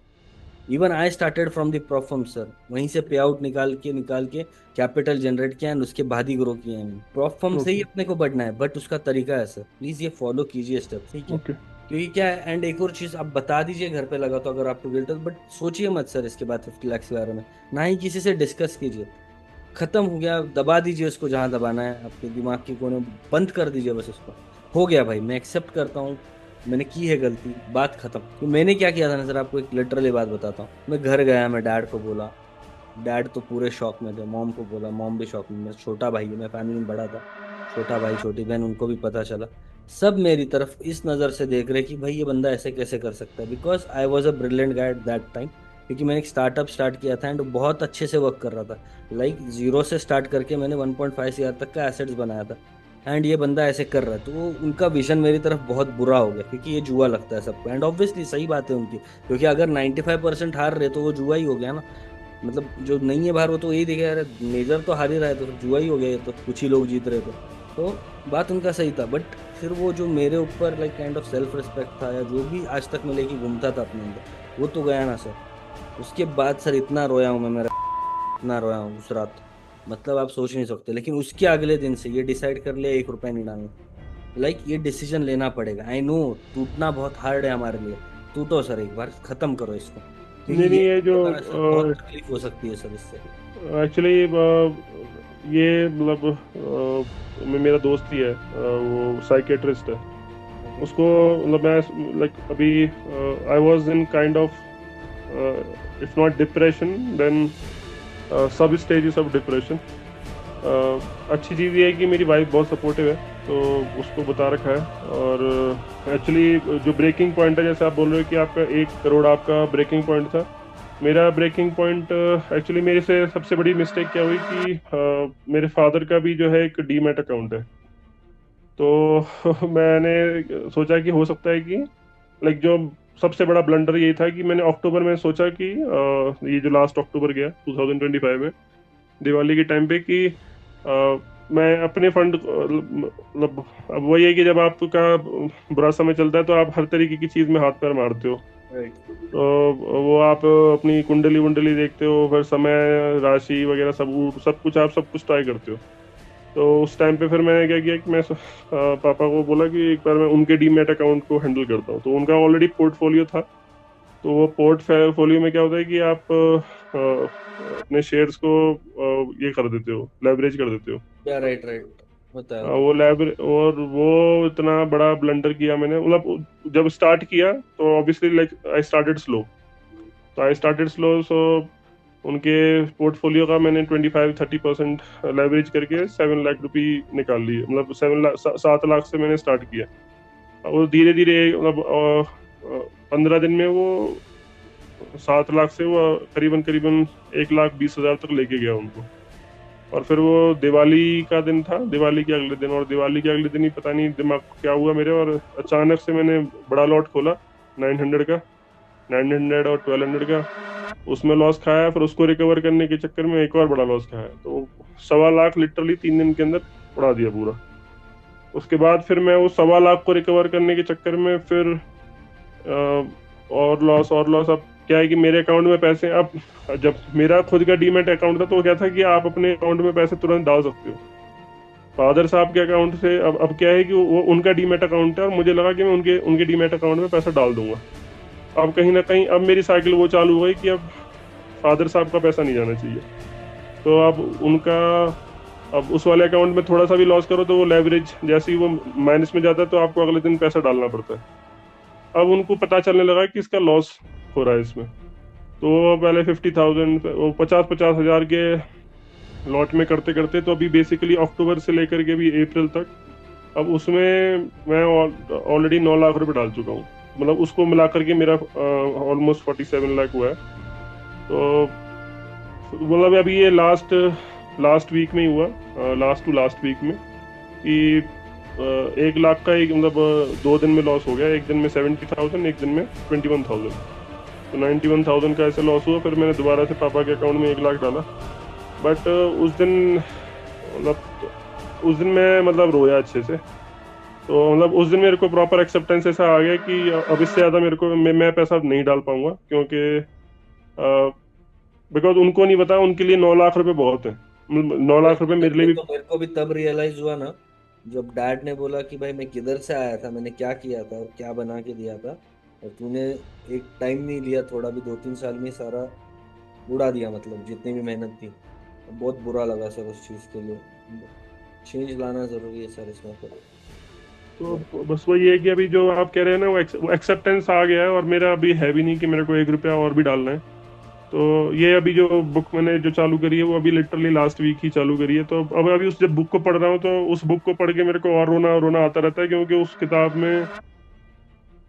Even I started from the prop firm sir, वहीं से पे आउट निकाल के कैपिटल जनरेट किया, एंड उसके बाद ही ग्रो किया है। प्रॉफर्म से ही ओके। अपने को बढ़ना है, बट उसका तरीका है सर, प्लीज ये फॉलो कीजिए स्टेप, ठीक है? ओके। क्योंकि क्या है, एंड एक और चीज आप बता दीजिए घर पे लगा तो, अगर आपको गिल्ट है, बट सोचिए मत सर इसके बाद 50 लाख के बारे में। ना ही किसी से डिस्कस कीजिए। खत्म हो गया, दबा दीजिए उसको जहां दबाना है, अपने दिमाग के कोने में बंद कर दीजिए बस उसको। हो गया भाई, मैं एक्सेप्ट करता हूँ, मैंने की है गलती, बात खत्म। तो मैंने क्या किया था ना सर, आपको एक लिटरली बात बताता हूँ। मैं घर गया, मैं डैड को बोला। डैड तो पूरे शौक में थे, मॉम को बोला, मॉम भी शौक में। मैं छोटा भाई है, मैं फैमिली में बड़ा था। छोटा भाई छोटी बहन, उनको भी पता चला। सब मेरी तरफ इस नज़र से देख रहे कि भाई ये बंदा ऐसे कैसे कर सकता है, because I was a brilliant guy at that time. क्योंकि मैंने एक स्टार्टअप स्टार्ट किया था एंड बहुत अच्छे से वर्क कर रहा था। लाइक जीरो से स्टार्ट करके मैंने 1.5 CR तक का एसेट्स बनाया था। एंड ये बंदा ऐसे कर रहा है, तो वो उनका विजन मेरी तरफ बहुत बुरा हो गया, क्योंकि ये जुआ लगता है सबको। एंड ऑब्वियसली सही बात है उनकी, क्योंकि अगर 95% हार रहे तो वो जुआ ही हो गया ना। मतलब जो नहीं है बाहर वो तो यही देखे, यार मेजर तो हार ही रहा है तो जुआ ही हो गया, ये तो कुछ ही लोग जीत रहे तो बात उनका सही था। बट फिर वो जो मेरे ऊपर like kind of self respect था, या जो भी आज तक मैं लेके घूमता था अपने अंदर, वो तो गया ना सर। उसके बाद सर इतना रोया हूँ मैं, मेरा इतना रोया हूँ उस रात, मतलब आप सोच नहीं सकते। लेकिन उसके अगले दिन से ये डिसाइड कर लिया 1 रुपया नहीं डालना। लाइक ये डिसीजन लेना पड़ेगा। आई नो टूटना बहुत हार्ड है हमारे लिए, टूटो सर, एक बार खत्म करो इसको, क्योंकि नहीं नहीं, ये ये जो होता है सर, बहुत तकलीफ हो सकती है सर इससे। एक्चुअली ये मतलब मेरा दोस्त ही है, वो साइकेट्रिस्ट है। ओके। उसको मतलब मैं लाइक अभी I was in kind of if not depression then सब स्टेजेस ऑफ डिप्रेशन। अच्छी चीज़ ये है कि मेरी वाइफ बहुत सपोर्टिव है, तो उसको बता रखा है। और एक्चुअली जो ब्रेकिंग पॉइंट है, जैसे आप बोल रहे हो कि आपका 1 करोड़ आपका ब्रेकिंग पॉइंट था, मेरा ब्रेकिंग पॉइंट एक्चुअली मेरे से सबसे बड़ी मिस्टेक क्या हुई कि मेरे फादर का भी जो है एक डीमैट अकाउंट है। तो मैंने सोचा कि हो सकता है कि लाइक जो सबसे बड़ा ब्लंडर ये था कि मैंने अक्टूबर में सोचा कि ये जो लास्ट अक्टूबर गया 2025 में, दिवाली के टाइम पे, कि मैं अपने फंड मतलब अब वही है कि जब आपका बुरा समय चलता है तो आप हर तरीके की चीज में हाथ पैर मारते हो। राइट। तो वो आप अपनी कुंडली वुंडली देखते हो, फिर समय राशि वगैरह सब कुछ आप सब कुछ ट्राई करते हो। तो उस टाइम पे फिर मैंने क्या किया कि मैं पापा को बोला कि एक बार मैं उनके डीमैट अकाउंट को हैंडल करता हूँ। तो उनका ऑलरेडी पोर्टफोलियो था। तो वो पोर्टफोलियो में क्या होता है कि आप अपने शेयर्स को ये कर देते हो, लेवरेज कर देते हो। या राइट राइट, होता है होता वो लेबर और वो इतना बड़ा ब्लंडर किया मैंने, मतलब जब स्टार्ट किया तो obviously like I started slow. तो आई स्टार्टेड स्लो, सो उनके पोर्टफोलियो का मैंने 25-30% लेवरेज करके 7 लाख रुपए निकाल लिए। मतलब 7 लाख से मैंने स्टार्ट किया। और धीरे धीरे मतलब 15 दिन में वो 7 लाख से वो करीबन करीबन 1,20,000 तक लेके गया उनको। और फिर वो दिवाली का दिन था, दिवाली के अगले दिन, और दिवाली के अगले दिन ही पता नहीं दिमाग को क्या हुआ मेरे, और अचानक से मैंने बड़ा लॉट खोला 900 का, 900 और 1200 का। उसमें लॉस खाया, फिर उसको रिकवर करने के चक्कर में एक और बड़ा लॉस खाया। तो 1.25 लाख लिटरली 3 दिन के अंदर उड़ा दिया पूरा। उसके बाद फिर मैं वो 1.25 लाख को रिकवर करने के चक्कर में फिर और लॉस और लॉस। अब क्या है कि मेरे अकाउंट में पैसे, अब जब मेरा खुद का डीमैट अकाउंट था तो क्या था कि आप अपने अकाउंट में पैसे तुरंत डाल सकते हो। फादर साहब के अकाउंट से अब क्या है कि वो उनका डीमैट अकाउंट है, और मुझे लगा कि मैं उनके उनके डीमैट अकाउंट में पैसा डाल दूंगा। अब कहीं ना कहीं अब मेरी साइकिल वो चालू हो गई कि अब फादर साहब का पैसा नहीं जाना चाहिए। तो अब उनका, अब उस वाले अकाउंट में थोड़ा सा भी लॉस करो तो वो लेवरेज जैसे ही वो माइनस में जाता है तो आपको अगले दिन पैसा डालना पड़ता है। अब उनको पता चलने लगा कि इसका लॉस हो रहा है इसमें। तो वो पहले 50,000, वो 50-50 हजार के लॉट में करते करते, तो अभी बेसिकली अक्टूबर से लेकर के भी अप्रैल तक, अब उसमें मैं ऑलरेडी 9 लाख रुपए डाल चुका हूँ। मतलब उसको मिला करके मेरा ऑलमोस्ट 47 लाख हुआ है। तो मतलब अभी ये लास्ट लास्ट वीक में ही हुआ, लास्ट टू लास्ट वीक में, कि 1 लाख का एक मतलब 2 दिन में लॉस हो गया। एक दिन में 70,000, एक दिन में 21,000। तो 91,000 का ऐसे लॉस हुआ। फिर मैंने दोबारा से पापा के अकाउंट में 1 लाख डाला। बट उस दिन मतलब उस दिन मैं मतलब रोया अच्छे से। तो मतलब उस दिन मेरे को प्रॉपर एक्सेप्टेंस ऐसा आ गया कि अब इससे ज़्यादा मेरे को मैं पैसा नहीं डाल पाऊंगा, क्योंकि बिकॉज उनको नहीं पता, उनके लिए 9 लाख रुपए बहुत है। 9 लाख रुपए मेरे लिए भी। तो मेरे को भी तब रियलाइज हुआ ना, जब डैड ने बोला कि भाई मैं किधर से आया था, मैंने क्या किया था और क्या बना के दिया था, और तूने एक टाइम नहीं लिया, थोड़ा भी 2-3 साल में सारा उड़ा दिया, मतलब जितनी भी मेहनत थी। बहुत बुरा लगा सर उस चीज़ के लिए। चेंज लाना जरूरी है सर इसमें तो। तो बस वही है कि अभी जो आप कह रहे हैं ना, वो एक्सेप्टेंस आ गया है, और मेरा अभी है भी नहीं कि मेरे को 1 रुपया और भी डालना है। तो ये अभी जो बुक मैंने जो चालू करी है वो अभी लिटरली लास्ट वीक ही चालू करी है। तो अब अभी उस जब बुक को पढ़ रहा हूँ तो उस बुक को पढ़ के मेरे को और रोना रोना आता रहता है, क्योंकि उस किताब में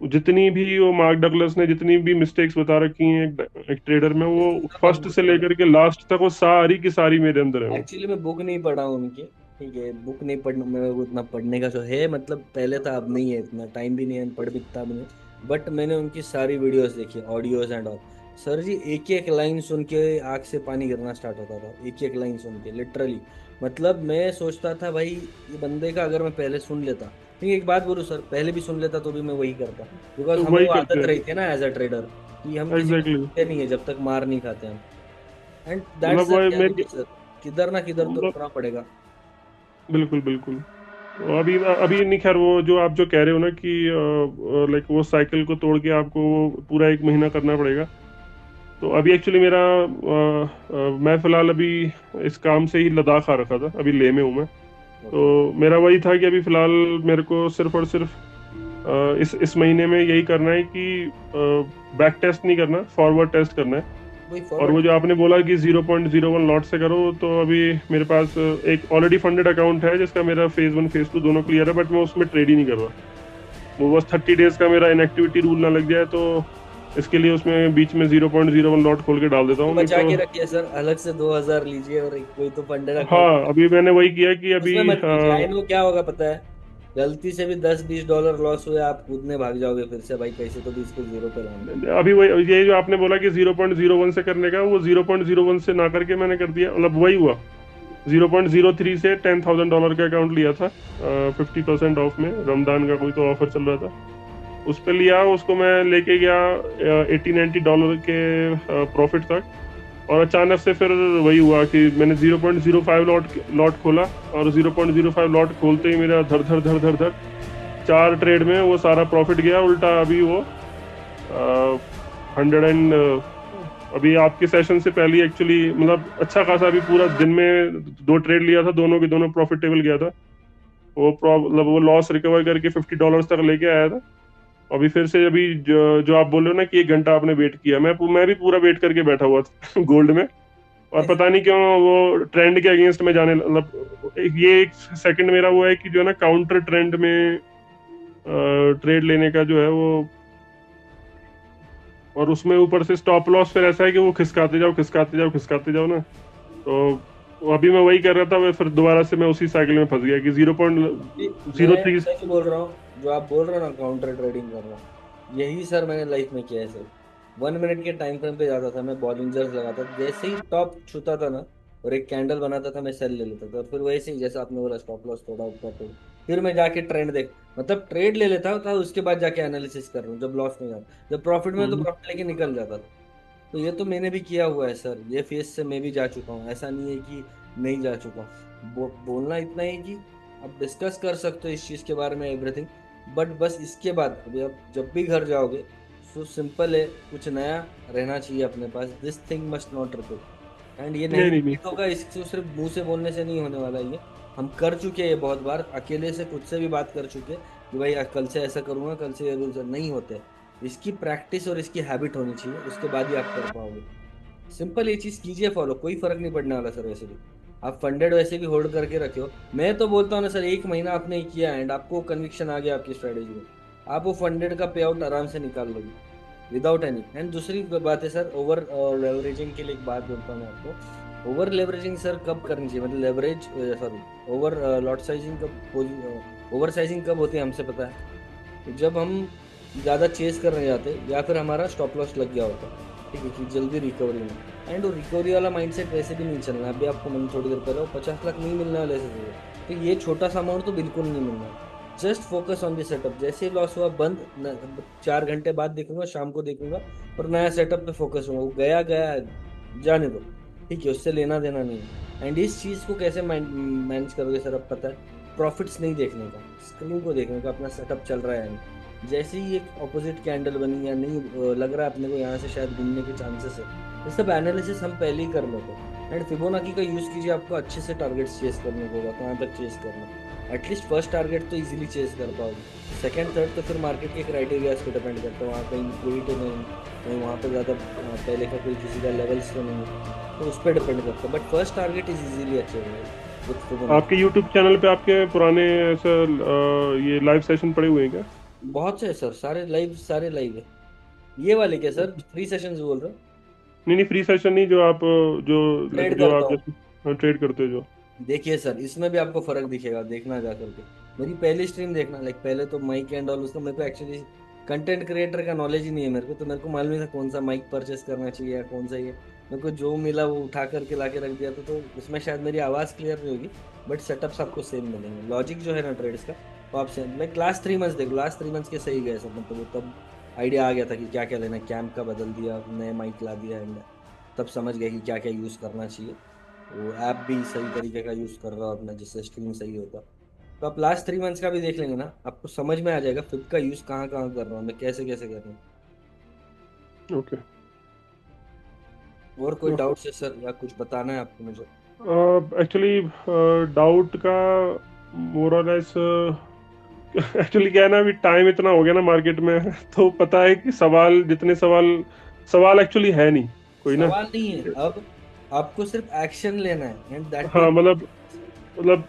जितनी भी वो मार्क डगलस ने जितनी भी मिस्टेक्स बता रखी हैं एक ट्रेडर में, वो फर्स्ट से लेकर के लास्ट तक वो सारी की सारी मेरे अंदर है वो। एक्चुअली मैं बुक नहीं पढ़ा हूँ उनकी। ठीक है, बुक नहीं पढ़, मेरे को उतना पढ़ने का जो है, मतलब पहले था, अब नहीं है, इतना टाइम भी नहीं है, पढ़ भी इतना भी नहीं। बट मैंने उनकी सारी वीडियोस देखी, ऑडियोज एंड ऑल। सर जी, एक एक लाइन सुन के आंख से पानी गिरना स्टार्ट होता था, एक एक लाइन सुन के लिटरली। मतलब मैं सोचता था भाई, ये बंदे का अगर मैं पहले सुन लेता। ठीक है, एक बात बोलूँ सर, पहले भी सुन लेता तो भी मैं वही करता। बिकॉज तो हमें वही वो करते आदत हैं। रही थी ना एज अ ट्रेडर, कि हम किसी को एग्जैक्टली। सुनते नहीं है जब तक मार नहीं खाते हम। एंड दैट्स मतलब द वो रियलिटी मेरी सर, किधर ना किधर तो मतलब रुकना पड़ेगा। बिल्कुल बिल्कुल। तो अभी अभी नहीं, खैर वो जो आप जो कह रहे हो ना कि लाइक वो साइकिल को तोड़ के आपको वो पूरा एक महीना करना पड़ेगा। तो अभी एक्चुअली मेरा मैं फिलहाल अभी इस काम से ही लद्दाख आ रखा था, अभी लेह में हूँ मैं। ओके। तो मेरा वही था कि अभी फिलहाल मेरे को सिर्फ और सिर्फ इस महीने में यही करना है कि बैक टेस्ट नहीं करना, फॉरवर्ड टेस्ट करना है। वही और फॉरवर्ड। वो जो आपने बोला कि 0.01 लॉट से करो, तो अभी मेरे पास एक ऑलरेडी फंडेड अकाउंट है जिसका मेरा फेज 1 फेज 2 दोनों क्लियर है, बट मैं उसमें ट्रेड ही नहीं कर रहा। वो बस 30 डेज का मेरा इनएक्टिविटी रूल ना लग जाए, तो इसके लिए उसमें बीच में 0.01 लॉट खोल के डाल देता तो हूँ, नहीं बचा तो। के रखिए सर, अलग से 2,000 लीजिए और एक कोई तो फंडेड अकाउंट। हाँ, अभी मैंने वही किया कि अभी उसमें मत कीजिए, आई नो क्या होगा पता है। गलती से भी 10-20 डॉलर लॉस हुए, आप कूदने भाग जाओगे फिर से, भाई कैसे तो भी इसको जीरो पे लाना। अभी वही ये जो आपने बोला कि 0.01 से करने का, वो 0.01 से ना करके मैंने कर दिया, मतलब वही हुआ। 0.03 से $10,000 का अकाउंट लिया था, 50% ऑफ में, रमजान का कोई तो ऑफर चल रहा था, उस पे लिया, उसको मैं लेके गया $80-90 के प्रॉफिट तक। और अचानक से फिर वही हुआ कि मैंने 0.05 लॉट लॉट खोला, और 0.05 लॉट खोलते ही मेरा धर धर धर धर धर 4 ट्रेड में वो सारा प्रॉफिट गया उल्टा। अभी वो 100 अभी आपके सेशन से पहले एक्चुअली, मतलब अच्छा खासा अभी पूरा दिन में 2 ट्रेड लिया था, दोनों के दोनों प्रॉफिटेबल गया था। मतलब वो लॉस रिकवर करके $50 तक लेके आया था। अभी फिर से अभी जो आप बोल रहे हो ना कि 1 घंटा आपने वेट किया, मैं भी पूरा वेट करके बैठा हुआ था गोल्ड में। और नहीं पता सर। नहीं क्यों वो ट्रेंड के अगेंस्ट में जाने, मतलब ये एक सेकंड मेरा वो है कि जो है ना काउंटर ट्रेंड में ट्रेड लेने का जो है वो। और उसमें ऊपर से स्टॉप लॉस फिर ऐसा है कि वो खिसकाते जाओ खिसकाते जाओ खिसकाते जाओ ना। तो अभी मैं वही कर रहा था, मैं फिर दोबारा से मैं उसी साइकिल में फंस गया कि जीरो पॉइंट मैं जीरो थ्री सच बोल रहा हूँ, जो आप बोल रहे हो ना काउंटर ट्रेडिंग कर रहा हूँ, यही सर मैंने लाइफ में किया है सर। 1 मिनट के टाइम फ्रेम पे जाता था मैं, बॉलिंजर्स लगाता था, जैसे ही टॉप छूता था ना और एक कैंडल बनाता था, मैं सेल ले लेता था, फिर वैसे ही जैसे आपने बोला स्टॉप लॉस थोड़ा ऊपर थोड़ा, फिर मैं जाके ट्रेंड देख, मतलब ट्रेड ले लेता था, उसके बाद जाके एनालिसिस कर रहा हूँ, जब लॉस में जाता, जब प्रॉफिट में तो प्रॉफिट लेके निकल जाता था। तो ये तो मैंने भी किया हुआ है सर, ये फेज से मैं भी जा चुका हूँ, ऐसा नहीं है कि नहीं जा चुका हूँ। बोलना इतना ही कि आप डिस्कस कर सकते हो इस चीज़ के बारे में एवरीथिंग, बट बस इसके बाद अभी आप जब भी घर जाओगे, सो सिंपल है, कुछ नया रहना चाहिए अपने पास, this thing must not repeat. And ये नहीं नहीं नहीं नहीं। रिपीट होगा, इसको सिर्फ मुंह से बोलने से नहीं होने वाला ये। हम कर चुके हैं ये बहुत बार, अकेले से खुद से भी बात कर चुके हैं कि भाई कल से ऐसा करूंगा, कल से ये रूल्स नहीं होते। इसकी प्रैक्टिस और इसकी हैबिट होनी चाहिए, उसके बाद ही आप कर पाओगे। सिंपल ये चीज कीजिए फॉलो, कोई फर्क नहीं पड़ने वाला सर वैसे भी। आप फंडेड वैसे भी होल्ड करके रखे हो, मैं तो बोलता हूँ ना सर, 1 महीना आपने किया एंड आपको कन्विक्शन आ गया आपकी स्ट्रेटेजी में, आप वो फंडेड का पे आउट आराम से निकाल लोगे विदाउट एनी। एंड दूसरी बात है सर, ओवर लेवरेजिंग के लिए एक बात बोलता हूँ मैं आपको। ओवर लेवरेजिंग सर कब करनी चाहिए, मतलब leverage, sorry, over lot sizing कब, ओवर साइजिंग कब होती है हमसे पता है, जब हम ज़्यादा चेस करने जाते हैं या फिर हमारा स्टॉप लॉस लग गया होता है, ठीक है, कि जल्दी रिकवरी में। एंड वो रिकवरी वाला माइंडसेट वैसे भी नहीं चलना है। अभी आपको मैंने थोड़ी देर पहले 50 लाख नहीं मिलने वाले ऐसे चीज़ें, तो ये छोटा सा अमाउंट तो बिल्कुल नहीं मिलना है। Just focus on the setup, जैसे ही लॉस हुआ बंद, 4 घंटे बाद देखूंगा, शाम को देखूंगा, और नया सेटअप पे फोकस होगा, वो गया गया है, जाने दो, ठीक है, उससे लेना देना नहीं है। एंड इस चीज़ को कैसे मैनेज करोगे सर, अब पता है, प्रॉफिट्स नहीं देखने का, स्क्रीन को देखने का, अपना सेटअप चल रहा है या नहीं। जैसे ही एक ऑपोजिट कैंडल बनी या नहीं, लग रहा है अपने को यहाँ से शायद घूमने के चांसेस है, ये सब एनालिसिस हम पहले ही कर लेते हैं। एंड फिबोनाची का यूज़ कीजिए, आपको अच्छे से टारगेट्स चेस करने को होगा, कहाँ तक चेस करना है। एटलीस्ट फर्स्ट टारगेट तो इजीली चेस कर पाओगे। सेकंड थर्ड तो फिर मार्केट के क्राइटेरियाज पे डिपेंड करता है, वहाँ कहीं कोई तो नहीं, कहीं वहाँ पे ज़्यादा पहले का कोई किसी का लेवल्स तो नहीं है, तो उस पर डिपेंड करता है, but first target is easily achievable with Fibonacci. आपके यूट्यूब चैनल पे आपके पुराने ऐसा ये लाइव सेशन पड़े हुए हैं क्या? बहुत से सर, सारे लाइव है। ये वाले क्या सर, 3 सेशंस बोल रहे हो? नहीं नहीं, फ्री सेशन नहीं, जो आप जो ट्रेड जो करता आप हूँ। जैसे ट्रेड करते हो जो। देखिए सर, इसमें भी आपको फर्क दिखेगा, देखना जा करके। मेरी पहली स्ट्रीम देखना, लाइक पहले तो माइक एंड ऑल, उसका मेरे को एक्चुअली कंटेंट क्रिएटर का नॉलेज ही नहीं है मेरे को, तो मेरे को मालूम नहीं था कौन सा माइक परचेस करना चाहिए या कौन सा ये, मेरे को जो मिला वो उठा करके ला के रख दिया था, तो उसमें शायद मेरी आवाज़ क्लियर नहीं होगी, बट सेटअप्स आपको सेम मिलेंगे, लॉजिक जो है ना ट्रेड्स का वो आप सेम। मैं लास्ट 3 मंथ्स देखो, लास्ट 3 मंथ्स के सही गए सब, मतलब वो तब आइडिया आ गया था कि क्या क्या लेना, कैम्प का बदल दिया, नए माइक ला दिया, एंड तब समझ गया कि क्या क्या यूज़ करना चाहिए। वो ऐप भी सही तरीके का यूज कर रहा हो अपना, जिससे स्ट्रीम सही होता। तो आप लास्ट 3 मंथ्स का भी देख लेंगे ना, आपको समझ में आ जाएगा फिब का यूज कहाँ कहाँ कर रहा हूँ मैं, कैसे कैसे कर रहा हूँ। ओके। और कोई डाउट्स है सर, या कुछ बताना है आपको मुझे? एक्चुअली डाउट का मोर और लेस, एक्चुअली क्या है ना, अभी टाइम इतना हो गया ना मार्केट में तो पता है कि सवाल, जितने सवाल, सवाल एक्चुअली है नहीं कोई ना। सवाल नहीं है अब, आपको सिर्फ एक्शन लेना है, एंड दैट टू। हाँ मतलब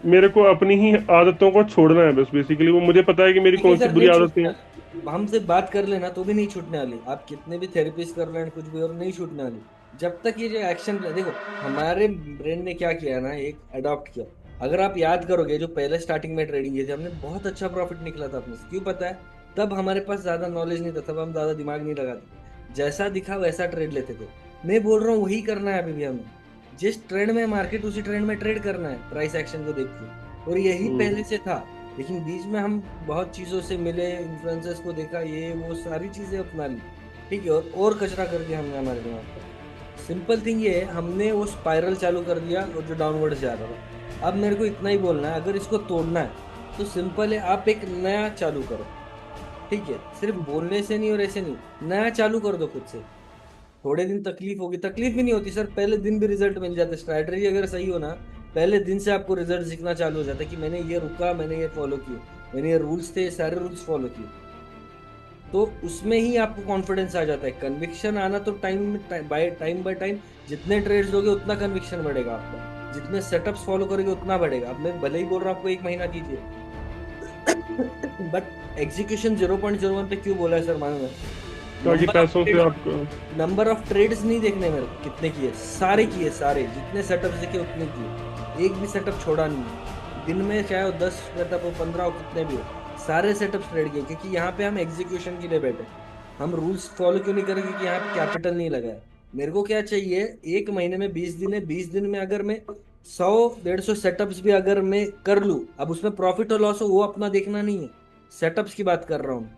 मेरे को अपनी ही आदतों को छोड़ना है बस, बेसिकली वो मुझे पता है कि मेरी देखिए कौन सी सर, बुरी नहीं आदतें छूटने हैं। वाली, हमसे बात कर लेना तो भी नहीं छूटने वाली, आप कितने भी थेरेपिस्ट कर लें कुछ भी, और नहीं छूटने वाली जब तक ये जो एक्शन प्लान। देखो, हमारे ब्रेन ने क्या किया ना, एक अडॉप्ट किया। अगर आप याद करोगे, जो पहले स्टार्टिंग में ट्रेडिंग की थी हमने, बहुत अच्छा प्रॉफिट निकला था अपने से, क्यों पता है? तब हमारे पास ज्यादा नॉलेज नहीं था, तब हम ज्यादा दिमाग नहीं लगाते, जैसा दिखा वैसा ट्रेड लेते थे। मैं बोल रहा हूँ वही करना है अभी भी हमें, जिस ट्रेंड में मार्केट उसी ट्रेंड में ट्रेड करना है, प्राइस एक्शन को देख के, और यही हम्म। पहले से था। लेकिन बीच में हम बहुत चीजों से मिले, इन्फ्लुएंसर्स को देखा, ये वो सारी चीजें अपना ली, ठीक है, और कचरा कर दिया हमने हमारे दिमाग पर। सिंपल थिंग ये है, हमने वो स्पाइरल चालू कर दिया और जो डाउनवर्ड जा रहा था। अब मेरे को इतना ही बोलना है, अगर इसको तोड़ना है तो सिंपल है, आप एक नया चालू करो, ठीक है, सिर्फ बोलने से नहीं और ऐसे नहीं, नया चालू कर दो खुद से। थोड़े दिन तकलीफ होगी, तकलीफ भी नहीं होती सर, पहले दिन भी रिजल्ट मिल जाते, स्ट्रैटेजी अगर सही हो ना, पहले दिन से आपको रिजल्ट दिखना चालू हो जाता है कि मैंने ये रुका, मैंने ये फॉलो किए, मैंने ये रूल्स थे, ये सारे रूल्स फॉलो किए, तो उसमें ही आपको कॉन्फिडेंस आ जाता है। कन्विक्शन आना तो टाइम बाय टाइम, जितने ट्रेड्स लोगे उतना कन्विक्शन बढ़ेगा आपका, जितने सेटअप्स फॉलो करोगे उतना बढ़ेगा। अब मैं भले ही बोल रहा हूँ आपको 1 महीना कीजिए, बट एग्जीक्यूशन 0.01 पे क्यों बोला है सर, मालूम है? ताकि नंबर ऑफ पैसों से ट्रेड्स, आप। नंबर ऑफ ट्रेड्स नहीं देखने मेरे को कितने किए, सारे किए, सारे जितने सेटअप्स देखे उतने किए, एक भी सेटअप छोड़ा नहीं। दिन में चाहे वो 10 सेटअप हो, 15 हो, कितने भी हो, सारे सेटअप्स ट्रेड किए, क्योंकि यहाँ पे हम एग्जीक्यूशन के लिए बैठे। हम रूल्स फॉलो क्यों नहीं करें? क्योंकि यहाँ पे कैपिटल नहीं लगा है। मेरे को क्या चाहिए, 1 महीने में 20 दिन है, 20 दिन में अगर मैं 100-150 सेटअप्स भी अगर मैं कर लूँ, अब उसमें प्रॉफिट और लॉस हो वो अपना देखना नहीं है, सेटअप्स की बात कर रहा हूँ।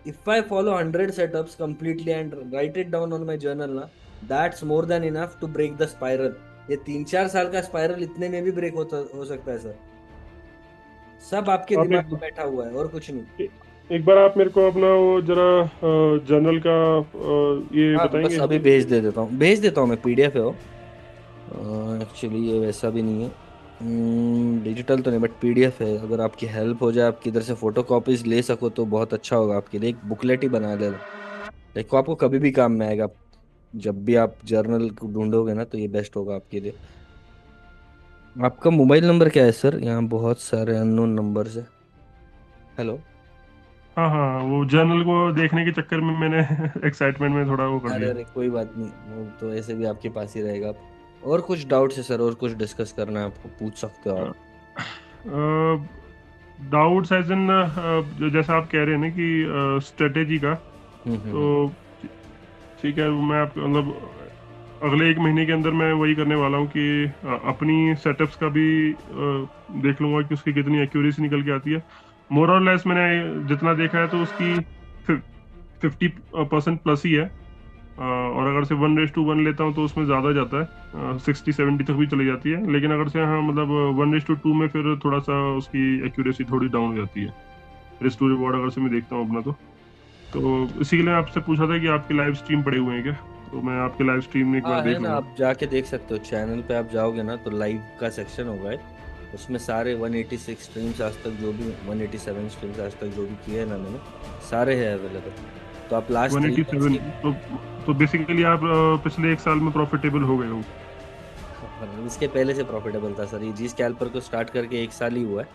If I follow 100 setups completely and write it down on my journal ना, that's more than enough to break the spiral। ये 3-4 साल का स्पाइरल इतने में भी ब्रेक हो सकता है सर। सब आपके आप दिमाग एक में बैठा हुआ है और कुछ नहीं। एक बार आप मेरे को अपना वो जरा जर्नल का ये हाँ बस बताएंगे। अभी भेज दे देता हूँ, भेज देता हूँ मैं, पीडीएफ है वो। एक्चुअली ये वैसा भी नहीं है, डिजिटल तो नहीं, बट पीडीएफ है। अगर आपकी हेल्प हो जाए, आपकी इधर से फोटो कॉपीज ले सको तो बहुत अच्छा होगा आपके लिए, एक बुकलेट ही बना लेना। देखो आपको कभी भी काम में आएगा, जब भी आप जर्नल को ढूंढोगे ना, तो ये बेस्ट होगा आपके लिए। आपका मोबाइल नंबर क्या है सर? यहाँ बहुत सारे अननोन नंबर्स है। हेलो। हाँ हाँ, वो जर्नल को देखने के चक्कर में मैंने एक्साइटमेंट में थोड़ा वो कर अरे दिया। अरे कोई बात नहीं, वो तो ऐसे भी आपके पास ही रहेगा। और कुछ डाउट्स है सर, और कुछ डिस्कस करना है आपको, पूछ सकते हो आप। डाउट्स एज इन, जैसा आप कह रहे हैं ना कि स्ट्रेटेजी का, तो हम्म। ठीक है, मैं आप मतलब अगले 1 महीने के अंदर मैं वही करने वाला हूँ कि अपनी सेटअप्स का भी देख लूंगा कि उसकी कितनी एक्यूरेसी निकल के आती है। मोर और लेस मैंने जितना देखा है तो उसकी 50% प्लस ही है। और अगर से 1:1 लेता हूँ तो उसमें ज़्यादा जाता है, 60-70 तक भी चली जाती है, लेकिन अगर से हाँ मतलब 1:2 में फिर थोड़ा सा उसकी एक्यूरेसी थोड़ी डाउन हो जाती है। रिस्क टू रिवॉर्ड अगर से मैं देखता हूँ अपना, तो इसी के लिए आपसे पूछा था कि आपके लाइव स्ट्रीम पड़े हुए हैं क्या, तो मैं आपके लाइव स्ट्रीम में एक बार हाँ है देख ना, लूंगा। आप जाके देख सकते हो, चैनल पे आप जाओगे ना तो लाइव का सेक्शन होगा एक, उसमें सारे 186 स्ट्रीम्स आज तक जो भी 187 स्ट्रीम्स आज तक जो भी किए हैं ना मैंने, सारे हैं अवेलेबल। तो आप लास्ट 3 मंथ्स 187। की, तो बेसिकली आप पिछले एक साल में प्रॉफिटेबल हो गए हो। इसके पहले से प्रॉफिटेबल था सर। ये जी स्कैल्पर को स्टार्ट करके 1 साल ही हुआ है,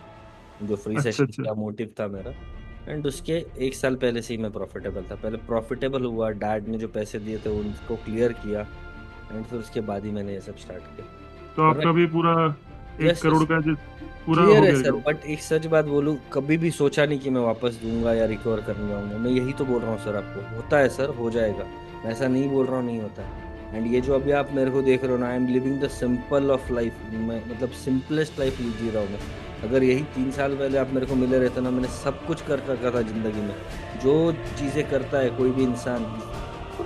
जो फ्री अच्छा सेशंस अच्छा। का मोटिव था मेरा। एंड उसके 1 साल पहले से ही मैं प्रॉफिटेबल था। पहले प्रॉफिटेबल हुआ, डैड ने जो पैसे दिए थे उनको क्लियर किया, एंड फिर उसके बाद ही मैंने ये सब स्टार्ट किया। तो वरना, आपका भी पूरा एक यस करोड़ यस, का पूरा क्लियर हो है गया सर। जो। बट एक सच बात बोलूं, कभी भी सोचा नहीं कि मैं वापस दूंगा या रिकवर करने जाऊंगा। मैं यही तो बोल रहा हूँ सर आपको, होता है सर, हो जाएगा। मैं ऐसा नहीं बोल रहा हूँ नहीं होता है। एंड ये जो अभी आप मेरे को देख रहे हो ना, I am living the simple of life. मैं मतलब सिंपलेस्ट लाइफ जी रहा हूँ मैं। अगर यही 3 साल पहले आप मेरे को मिले रहते ना, मैंने सब कुछ कर रखा था जिंदगी में, जो चीजें करता है कोई भी इंसान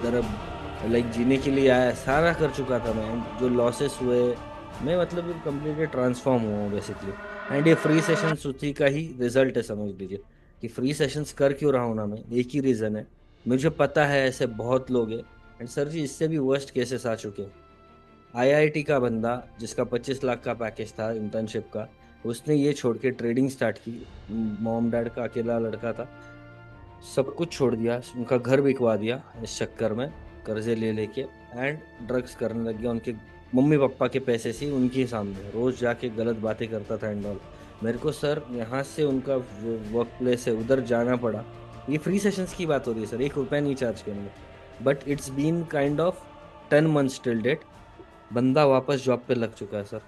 तरफ, लाइक जीने के लिए आया है, सारा कर चुका था मैं। And जो लॉसेस हुए, मैं मतलब कम्प्लीटली ट्रांसफॉर्म हुआ हूँ बेसिकली। एंड ये फ्री सेशंस उसी का ही रिजल्ट है, समझ लीजिए। कि फ्री सेशंस कर क्यों रहा हूँ ना मैं, एक ही रीजन है। मुझे पता है ऐसे बहुत लोग हैं, एंड सर जी इससे भी वर्स्ट केसेस आ चुके हैं। आईआईटी का बंदा जिसका 25 लाख का पैकेज था इंटर्नशिप का, उसने ये छोड़ के ट्रेडिंग स्टार्ट की। मॉम डैड का अकेला लड़का था, सब कुछ छोड़ दिया, उनका घर बिकवा दिया इस चक्कर में, कर्जे ले लेके। एंड ड्रग्स करने लग गया उनके मम्मी पापा के पैसे से, उनके सामने रोज जाके गलत बातें करता था एंड ऑल। मेरे को सर यहाँ से उनका वर्क प्लेस है उधर जाना पड़ा। ये फ्री सेशंस की बात हो रही है सर, 1 रुपया नहीं चार्ज करेंगे। But it's been kind of 10 months till date. बंदा वापस जॉब पे लग चुका है सर।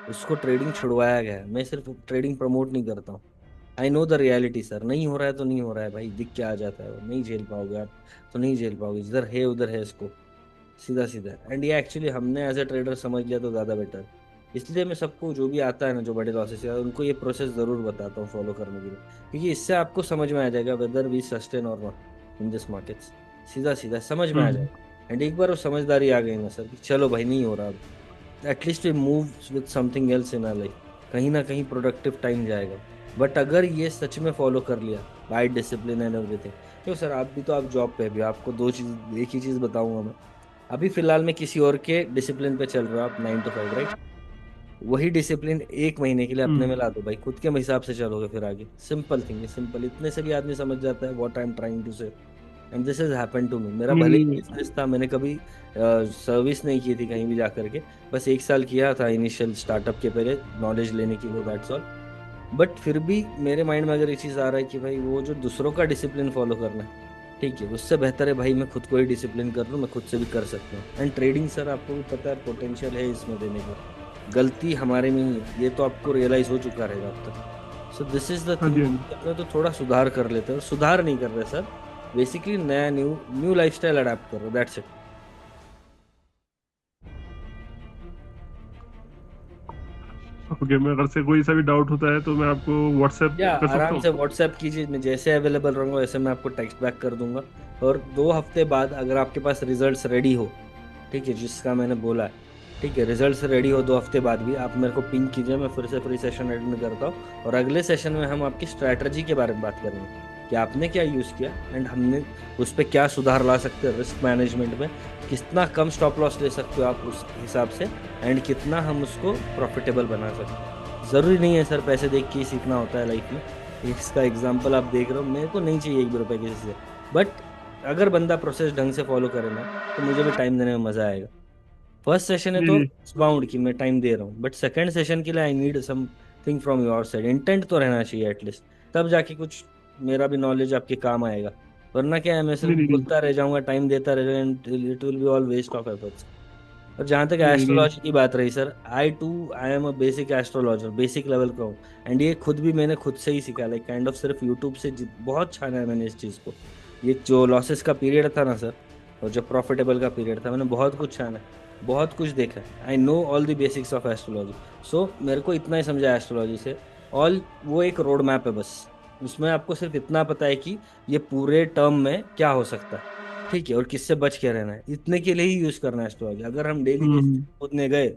उसको ट्रेडिंग छुड़वाया गया है। मैं सिर्फ ट्रेडिंग प्रमोट नहीं करता हूँ। I know the reality sir, नहीं हो रहा है तो नहीं हो रहा है भाई, दिख के आ जाता है, नहीं झेल पाओगे आप तो नहीं झेल पाओगे, जिधर है उधर है इसको, सीधा सीधा। एंड ये एक्चुअली हमने एज ए ट्रेडर समझ लिया तो ज़्यादा बेटर। इसलिए मैं सबको जो भी आता है ना, जो बड़े लॉसेस है, उनको ये प्रोसेस ज़रूर बताता हूँ फॉलो करने के लिए, क्योंकि इससे आपको समझ में आ जाएगा वेदर वी सस्टेन और नॉट इन दिस मार्केट्स। सीधा सीधा समझ में आ हम्म। जाएगा। एंड एक बार वो समझदारी आ गई ना सर कि चलो भाई नहीं हो रहा अब, at least we move with something else in our life, कहीं ना कहीं प्रोडक्टिव टाइम जाएगा। बट अगर ये सच में फॉलो कर लिया बाय डिसिप्लिन एंड एवरीथिंग, क्यों सर आप भी तो, आप जॉब पे भी, आपको दो चीज, एक ही चीज बताऊंगा मैं। अभी फिलहाल में किसी और के डिसिप्लिन पे चल रहा हूँ, आप 9 to 5 राइट। वही डिसिप्लिन 1 महीने के लिए अपने में हम्म। ला दो भाई, खुद के हिसाब से चलोगे फिर आगे। सिंपल थिंग है, सिंपल, इतने से भी आदमी समझ जाता है what I am trying to say. And this is happen to me. मेरा नहीं भले ही नहीं। बिजनेस था, मैंने कभी सर्विस नहीं की थी कहीं भी जा करके, बस 1 साल किया था इनिशियल स्टार्टअप के पहले, नॉलेज लेने के लिए, दैट्स ऑल। बट फिर भी मेरे माइंड में अगर ये चीज़ आ रहा है कि भाई वो जो दूसरों का डिसिप्लिन फॉलो करना है, ठीक है, उससे बेहतर है भाई मैं खुद को ही डिसिप्लिन कर लूँ, मैं खुद से भी कर सकता हूँ। एंड ट्रेडिंग सर आपको भी पता है पोटेंशियल है इसमें देने का, गलती हमारे में ही है, ये तो आपको रियलाइज हो चुका रहेगा अब तक। सो दिस इज द हाँ जी थिंग। हाँ जी। अपने तो थोड़ा सुधार कर लेते हैं, और सुधार नहीं कर रहे सर, बेसिकली नया न्यू न्यू लाइफस्टाइल अडेप्ट कर रहे हो, दैट्स इट। ओके, मैं अगर से कोई सा भी डाउट होता है तो मैं आपको व्हाट्सएप या कर सकता आराम हूँ। से व्हाट्सएप कीजिए, मैं जैसे अवेलेबल रहूंगा वैसे मैं आपको टेक्स्ट बैक कर दूंगा। और 2 हफ्ते बाद अगर आपके पास रिजल्ट्स रेडी हो, ठीक है, जिसका मैंने बोला है, ठीक है, रिजल्ट्स रेडी हो 2 हफ्ते बाद भी, आप मेरे को पिंग कीजिए, मैं फिर से फ्री सेशन अटेंड करता हूँ। और अगले सेशन में हम आपकी स्ट्रैटेजी के बारे में बात करेंगे कि आपने क्या यूज़ किया, एंड हमने उस पर क्या सुधार ला सकते हैं रिस्क मैनेजमेंट में, कितना कम स्टॉप लॉस ले सकते हो आप उस हिसाब से, एंड कितना हम उसको प्रॉफिटेबल बना सकते हैं। ज़रूरी नहीं है सर पैसे देख के ही सीखना होता है लाइफ में। इसका एग्जाम्पल आप देख रहे हो, मेरे को नहीं चाहिए 1 भी रुपए किसी से। बट अगर बंदा प्रोसेस ढंग से फॉलो करे ना, तो मुझे भी टाइम देने में मजा आएगा। फर्स्ट सेशन है नहीं तो नहीं। बाउंड कि मैं टाइम दे रहा हूँ, बट सेकंड सेशन के लिए I need something from your side, intent तो रहना चाहिए एटलीस्ट, तब जाके कुछ मेरा भी नॉलेज आपके काम आएगा। वरना क्या है, मैं सिर्फ नहीं नहीं। बोलता रह जाऊंगा, टाइम देता रह जाऊंगा, it will be all waste of efforts. और जहाँ तक नहीं नहीं। एस्ट्रोलॉजी की बात रही sir, I am a basic astrologer, basic level का हूँ। एंड ये खुद भी मैंने खुद से ही सीखा, लाइक काइंड ऑफ सिर्फ यूट्यूब से बहुत छाना है मैंने इस चीज़ को। ये जो लॉसेस का पीरियड था ना सर, और जो प्रॉफिटेबल का पीरियड था, मैंने बहुत कुछ छाना है, बहुत कुछ देखा है। I know all the basics of astrology. So मेरे को इतना ही समझा एस्ट्रोलॉजी से, ऑल वो एक रोड मैप है बस। उसमें आपको सिर्फ इतना पता है कि ये पूरे टर्म में क्या हो सकता है, ठीक है, और किससे बच के रहना है, इतने के लिए ही यूज करना है एस्ट्रोलॉजी। अगर हम डेली बेसिस हम्म। पे खोदने गए,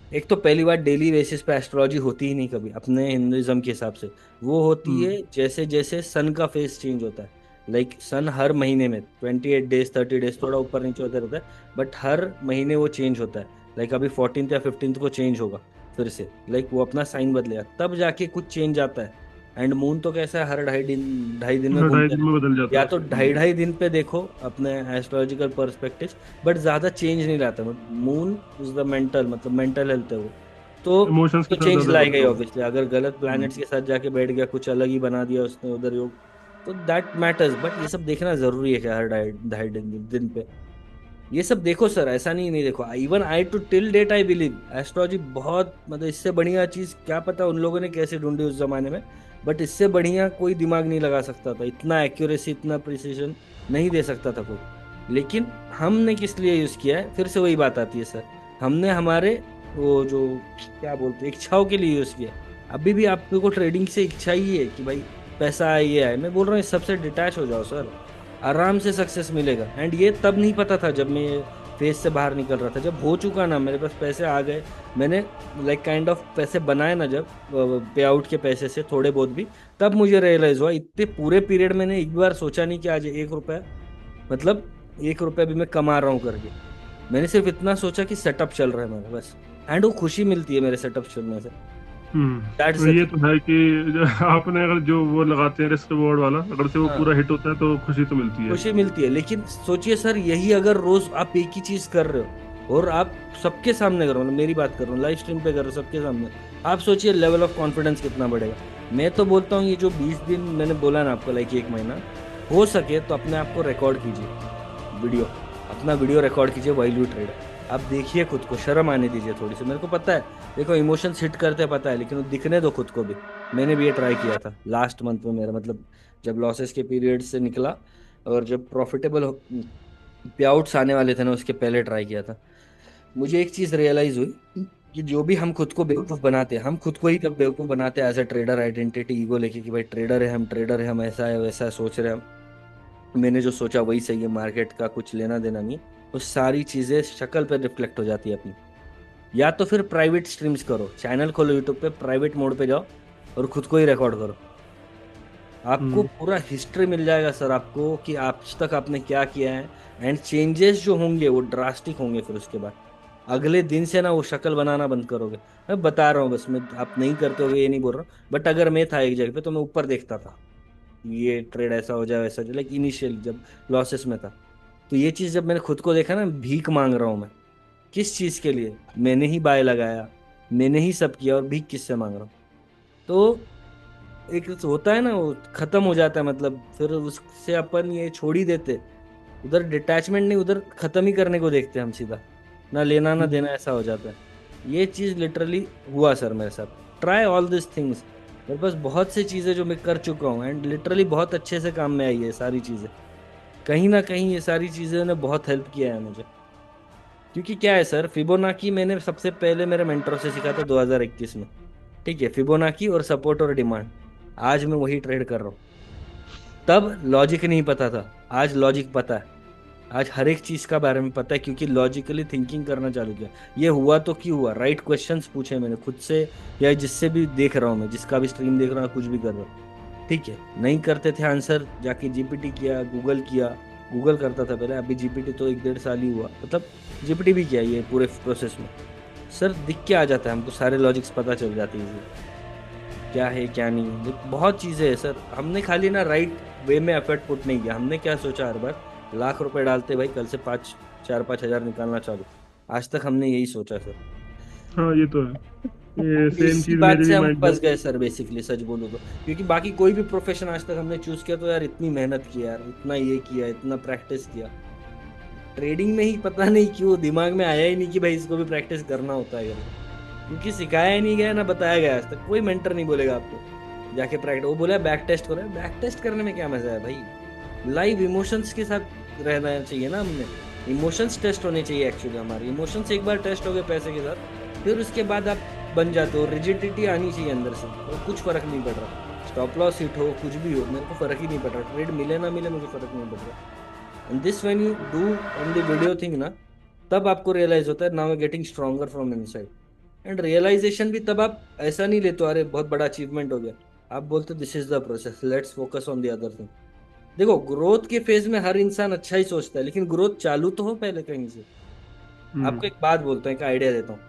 एक तो पहली बात, डेली बेसिस पे एस्ट्रोलॉजी होती ही नहीं कभी अपने हिंदुइज्म के हिसाब से। वो होती है हम्म। जैसे जैसे सन का फेस चेंज होता है, लाइक सन हर महीने में 28 डेज 30 डेज थोड़ा ऊपर नीचे होता रहता है, बट हर महीने वो चेंज होता है। लाइक अभी 14th या 15th को चेंज होगा, फिर से, लाइक वो अपना साइन बदलेगा तब जाके कुछ चेंज आता है। एंड मून तो कैसा है, हर 2.5 दिन में हर ढाई घूमते दिन में रहता बदल है। जाता या है। तो 2.5 दिन पे देखो अपने एस्ट्रोलॉजिकल पर्सपेक्टिव, बट ज्यादा चेंज नहीं लाता। मून इज द मेंटल, मतलब मेंटल हेल्थ है वो। इमोशंस तो की तरफ चेंज ज्यादा लाएगा ही बढ़ता ऑब्वियसली, अगर गलत प्लैनेट्स हूँ। के साथ जाके बैठ गया, कुछ अलग ही बना दिया उसने उधर योग, तो दैट मैटर्स। बट ये सब देखना जरूरी है क्या हर 2.5 दिन पे? ये सब देखो सर, ऐसा नहीं नहीं देखो। Even I too till date I believe astrology बहुत, मतलब इससे बढ़िया चीज क्या पता उन लोगों ने कैसे ढूंढी उस जमाने में, बट इससे बढ़िया कोई दिमाग नहीं लगा सकता था, इतना एक्यूरेसी इतना प्रिसीजन नहीं दे सकता था कोई। लेकिन हमने किस लिए यूज किया है, फिर से वही बात आती है सर। हमने हमारे वो जो क्या बोलते हैं इच्छाओं के लिए यूज किया है। अभी भी आपको ट्रेडिंग से इच्छा ही है कि भाई पैसा आए, ये आए, मैं बोल रहा हूँ इस सबसे डिटैच हो जाओ सर, आराम से सक्सेस मिलेगा। एंड ये तब नहीं पता था जब मैं ये फेज से बाहर निकल रहा था, जब हो चुका ना, मेरे पास पैसे आ गए, मैंने लाइक काइंड ऑफ पैसे बनाए ना, जब पे आउट के पैसे से थोड़े बहुत भी, तब मुझे रियलाइज हुआ इतने पूरे पीरियड मैंने एक बार सोचा नहीं कि आज 1 रुपया, मतलब 1 रुपया भी मैं कमा रहा हूँ करके। मैंने सिर्फ इतना सोचा कि सेटअप चल रहा है मेरा बस। एंड वो खुशी मिलती है मेरे सेटअप चलने से। दैट्स तो द ये तो थिंग। है कि आपने अगर जो वो लगाते हैं रिस्क रिवॉर्ड वाला, अगर से वो हाँ, पूरा हिट होता है तो खुशी तो मिलती है। खुशी मिलती है, लेकिन सोचिए सर, यही अगर रोज आप एक ही चीज कर रहे हो और आप सबके सामने कर रहे हो, मतलब मेरी बात कर रहा हूँ, लाइव स्ट्रीम पे कर रहे हो सबके सामने, आप सोचिए लेवल ऑफ कॉन्फिडेंस कितना बढ़ेगा। मैं तो बोलता हूँ ये जो 20 दिन मैंने बोला ना आपको, लाइक 1 महीना, हो सके तो अपने आप को रिकॉर्ड कीजिए वीडियो, अपना वीडियो रिकॉर्ड कीजिए वाइल यू ट्रेड। आप देखिए खुद को, शर्म आने दीजिए थोड़ी सी। मेरे को पता है, देखो इमोशंस हिट करते हैं पता है, लेकिन वो दिखने दो खुद को भी। मैंने भी ये ट्राई किया था लास्ट मंथ में मेरा, मतलब जब लॉसेस के पीरियड से निकला और जब प्रॉफिटेबल पे आउट्स आने वाले थे ना, उसके पहले ट्राई किया था। मुझे एक चीज रियलाइज हुई कि जो भी हम खुद को बेवकूफ बनाते हैं, हम खुद को ही कब बेवकूफ बनाते हैं as a trader, identity ego लेके कि भाई ट्रेडर है हम, ट्रेडर है हम, ऐसा है वैसा है, सोच रहे हैं हम, मैंने जो सोचा वही सही है, मार्केट का कुछ लेना देना नहीं। वो सारी चीजें शक्ल पर रिफ्लेक्ट हो जाती है अपनी। या तो फिर प्राइवेट स्ट्रीम्स करो, चैनल खोलो यूट्यूब पे, प्राइवेट मोड पे जाओ और खुद को ही रिकॉर्ड करो। आपको हम्म। पूरा हिस्ट्री मिल जाएगा सर आपको कि आज तक आपने क्या किया है। एंड चेंजेस जो होंगे वो ड्रास्टिक होंगे। फिर उसके बाद अगले दिन से ना वो शक्ल बनाना बंद करोगे। मैं बता रहा हूँ बस, मैं आप नहीं करते होगे ये नहीं बोल रहा हूँ, बट अगर मैं था एक जगह पे तो मैं ऊपर देखता था, ये ट्रेड ऐसा हो जाए वैसा हो जाए, लाइक इनिशियल जब लॉसेस में था। तो ये चीज जब मैंने खुद को देखा ना, भीख मांग रहा हूँ मैं, किस चीज के लिए? मैंने ही बाय लगाया, मैंने ही सब किया, और भीख किससे मांग रहा हूँ? तो एक होता है ना, वो खत्म हो जाता है, मतलब फिर उससे अपन ये छोड़ ही देते, उधर डिटैचमेंट नहीं, उधर खत्म ही करने को देखते हैं हम सीधा, ना लेना ना देना, ऐसा हो जाता है। ये चीज लिटरली हुआ सर मेरे साथ। Try all this things. मेरे पास बहुत सी चीजें जो मैं कर चुका हूँ एंड लिटरली बहुत अच्छे से काम में आई है सारी चीजें। कहीं ना कहीं ये सारी चीजें ने बहुत हेल्प किया है मुझे। क्योंकि क्या है सर, फिबोनाकी मैंने सबसे पहले मेरे मेंटर से सीखा था 2021 में। ठीक है, फिबोनाकी और सपोर्ट और डिमांड, आज मैं वही ट्रेड कर रहा हूँ। तब लॉजिक नहीं पता था, आज लॉजिक पता है। आज हर एक चीज का बारे में पता है, क्योंकि लॉजिकली थिंकिंग करना चालू किया। ये हुआ तो क्यों हुआ, राइट क्वेश्चंस पूछे मैंने खुद से, या जिससे भी देख रहा हूँ मैं, जिसका भी स्ट्रीम देख रहा हूँ, कुछ भी कर रहा हूँ। ठीक है, नहीं करते थे आंसर, जाके जीपीटी किया, गूगल किया। गूगल करता था पहले, अभी जीपीटी तो 1 1.5 साल ही हुआ, मतलब जीपीटी भी किया ये पूरे प्रोसेस में। सर दिख के आ जाता है हमको, सारे लॉजिक्स पता चल जाती है क्या है क्या नहीं है। बहुत चीजें है सर, हमने खाली ना राइट वे में एफर्ट पुट नहीं किया। हमने क्या सोचा हर बार, लाख रुपए डालते भाई कल से 4 5 हज़ार निकालना चालू। आज तक हमने यही सोचा सर। हाँ ये तो है, ये और सेम इसी चीज बात मेरे से भी हम माइंड में। फंस गए सर बेसिकली, सच बोलूं तो। क्योंकि बाकी कोई भी प्रोफेशन आज तक हमने चूज किया तो यार इतनी मेहनत की यार, इतना ये किया, इतना प्रैक्टिस किया। ट्रेडिंग में ही पता नहीं क्यों दिमाग में आया ही नहीं कि भाई इसको भी प्रैक्टिस करना होता है करके। क्योंकि सिखाया ही नहीं गया ना बताया गया, आज तक कोई मेंटर नहीं बोलेगा आपको जाके प्रैक्टिस, वो बोला बैक टेस्ट करो। बैक टेस्ट करने में क्या मजा है भाई? लाइव इमोशंस के साथ रहना चाहिए ना हमने। इमोशंस टेस्ट होने चाहिए एक्चुअली, हमारे इमोशंस एक बार टेस्ट हो गए पैसे के साथ, फिर उसके बाद आप बन जाते हो। रिजिडिटी आनी चाहिए अंदर से, और कुछ फर्क नहीं पड़ रहा, स्टॉप लॉस हिट हो कुछ भी हो, मेरे को फर्क ही नहीं पड़ रहा, ट्रेड मिले ना मिले मुझे फर्क नहीं पड़ रहा। And this when you do on the video thing ना, तब आपको रियलाइज होता है now I getting stronger from inside. And realization भी तब आप ऐसा नहीं लेते हो अरे बहुत बड़ा अचीवमेंट हो गया, आप बोलते this is the process, let's focus on the other thing. देखो ग्रोथ के फेज में हर इंसान अच्छा ही सोचता है, लेकिन ग्रोथ चालू तो हो पहले कहीं से। हम्म। आपको एक बात बोलता हूँ, एक आइडिया देता हूँ।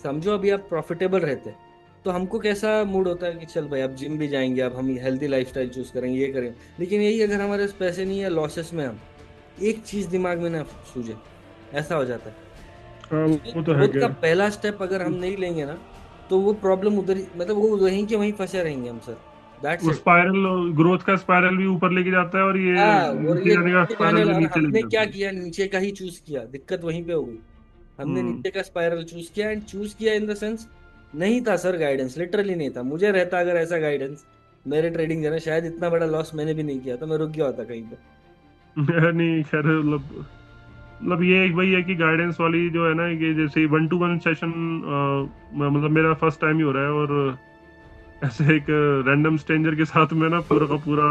समझो अभी आप प्रॉफिटेबल रहते तो हमको कैसा मूड होता है कि चल भाई अब जिम भी जाएंगे, अब हम हेल्दी लाइफस्टाइल चूज करेंगे, ये करेंगे। लेकिन यही अगर हमारे पास पैसे नहीं है, लॉसेस में हम, एक चीज दिमाग में ना सूझे, ऐसा हो जाता है। हाँ उसमें वो तो है ग्रोथ का क्या। पहला स्टेप अगर हम नहीं लेंगे ना, तो वो प्रॉब्लम उधर ही, मतलब वो वहीं के वहीं फंसे रहेंगे हम सर। दैट्स वो इट। स्पाइरल, ग्रोथ का स्पाइरल भी ऊपर लेके जाता है, और ये हाँ, और नीचे ये जाने का नीचे जाने स्पाइरल भी और नीचे हमने लेके क्या जाता है। किया, नीचे का ही चूज किया, दिक्कत वहीं पे हो गई। हमने हम्म। नीचे का स्पाइरल चूज किया, एंड चूज किया इन द सेंस नहीं था सर गाइडेंस, लिटरली नहीं था। मुझे रहता अगर ऐसा गाइडेंस मेरे ट्रेडिंग में, शायद इतना बड़ा लॉस मैंने भी नहीं किया, तो मैं रुक गया होता कहीं पे। नहीं खैर, मतलब ये एक वही है कि गाइडेंस वाली जो है ना, कि जैसे 1-to-1 सेशन, मतलब मेरा फर्स्ट टाइम ही हो रहा है, और ऐसे एक रैंडम स्ट्रेंजर के साथ में ना पूरा का पूरा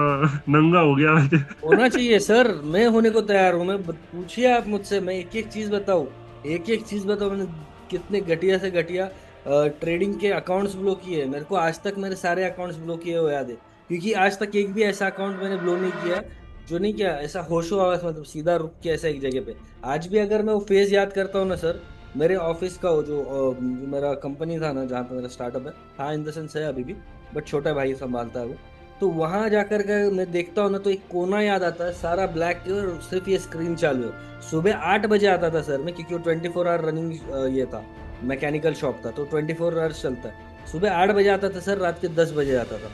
नंगा हो गया आज। होना चाहिए सर, मैं होने को तैयार हूँ। मैं पूछिए आप मुझसे, मैं एक एक चीज बताऊँ, एक एक चीज बताऊँ। मैंने कितने घटिया से घटिया ट्रेडिंग के अकाउंट्स ब्लो किए हैं। मेरे को आज तक मेरे सारे अकाउंट्स ब्लो किए हुए याद है, क्योंकि आज तक एक भी ऐसा अकाउंट मैंने ब्लो नहीं किया है जो नहीं किया ऐसा होशो हवस, मतलब सीधा रुक के ऐसा एक जगह पे। आज भी अगर मैं वो फेज याद करता हूँ ना सर, मेरे ऑफिस का वो जो मेरा कंपनी था ना, जहाँ पे मेरा स्टार्टअप है, हाँ इन द सेंस है अभी भी, बट छोटा भाई संभालता है वो। तो वहां जाकर के मैं देखता हूँ ना, तो एक कोना याद आता है, सारा ब्लैक और सिर्फ ये स्क्रीन चालू है। सुबह 8 बजे आता था सर मैं, क्योंकि वो 24 आवर रनिंग ये था, मैकेनिकल शॉप था, तो 24 आवर्स चलता है। सुबह 8 बजे आता था सर, रात के 10 बजे आता था।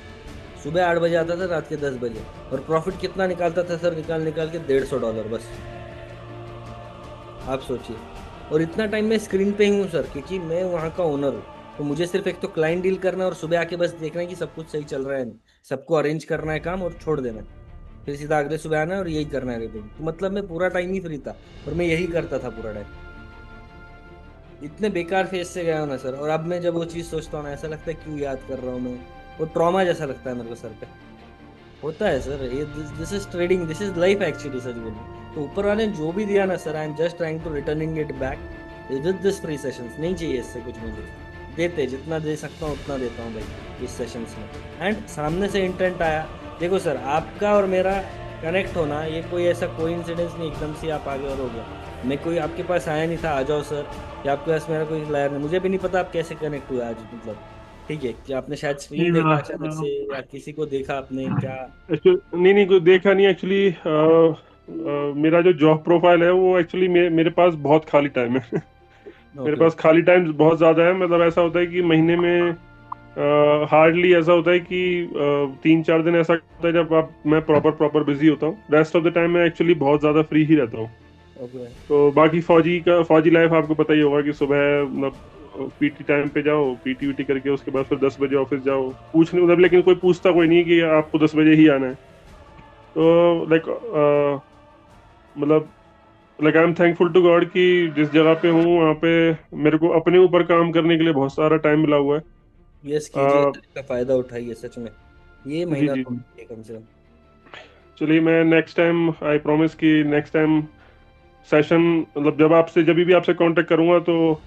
सुबह 8 बजे आता था, रात के 10 बजे। और प्रॉफिट कितना निकालता था सर, निकाल निकाल के $150 बस। आप सोचिए। और इतना टाइम मैं स्क्रीन पे ही हूँ सर, क्योंकि मैं वहाँ का ओनर हूँ। तो मुझे सिर्फ एक तो क्लाइंट डील करना है, और सुबह आके बस देखना है कि सब कुछ सही चल रहा है नहीं, सबको अरेंज करना है काम और छोड़ देना है। फिर सीधा अगले सुबह आना है और यही करना है रिपोर्ट। तो मतलब मैं पूरा टाइम ही फ्री था, और मैं यही करता था पूरा टाइम। इतने बेकार फेज से गया हूं ना सर, और अब मैं जब वो चीज सोचता हूँ ना, ऐसा लगता है क्यों याद कर रहा हूँ मैं। वो ट्रॉमा जैसा लगता है मेरे को सर पे। होता है सर ये, this is trading, this is life actually सच बोलूं तो। ऊपर वाले ने जो भी दिया ना sir, I am just trying to returning it back with this free sessions. नहीं चाहिए इससे कुछ मुझे, देते जितना दे सकता हूँ उतना देता हूँ भाई इस सेशंस में। एंड सामने से इंटेंट आया, देखो सर आपका और मेरा कनेक्ट होना, ये कोई ऐसा कोइंसिडेंस नहीं एकदम से आप आगे और हो गया। मैं कोई आपके पास आया नहीं था आ जाओ सर, या आपके पास मेरा कोई लायर नहीं, मुझे भी नहीं पता आप कैसे कनेक्ट हुए आज, मतलब ठीक है कि आपने शायद स्ट्रीम नहीं देखा अचानक से, या किसी को देखा आपने क्या। नहीं नहीं, कोई देखा नहीं एक्चुअली। मेरा जो जॉब प्रोफाइल है वो एक्चुअली, मेरे पास बहुत खाली टाइम है। मेरे ओके। पास खाली टाइम बहुत ज्यादा है। मतलब ऐसा होता है कि महीने में हार्डली ऐसा होता है कि 3-4 दिन ऐसा होता है जब आप मैं प्रॉपर प्रॉपर बिजी होता हूँ। रेस्ट ऑफ द टाइम मैं एक्चुअली बहुत ज्यादा फ्री ही रहता हूँ। ओके। तो बाकी फौजी लाइफ आपको पता ही होगा कि सुबह मतलब पीटी टाइम पे जाओ, पीटी वीटी करके उसके बाद फिर 10 बजे ऑफिस जाओ। पूछने मतलब, लेकिन कोई पूछता कोई नहीं कि आपको 10 बजे ही आना है। तो लाइक मतलब like I am thankful to God कि जिस जगह पे हूँ वहाँ पे मेरे को अपने ऊपर काम करने के लिए बहुत सारा टाइम मिला हुआ है। यस कीजिए, अ, टाइम का फायदा उठाइए सच में। ये जी महीना जी तो जी। है कम से कम। चलिए, मैं नेक्स्ट टाइम आई प्रॉमिस कि नेक्स्ट टाइम सेशन, मतलब जब आपसे जब भी आपसे कांटेक्ट करूंगा तो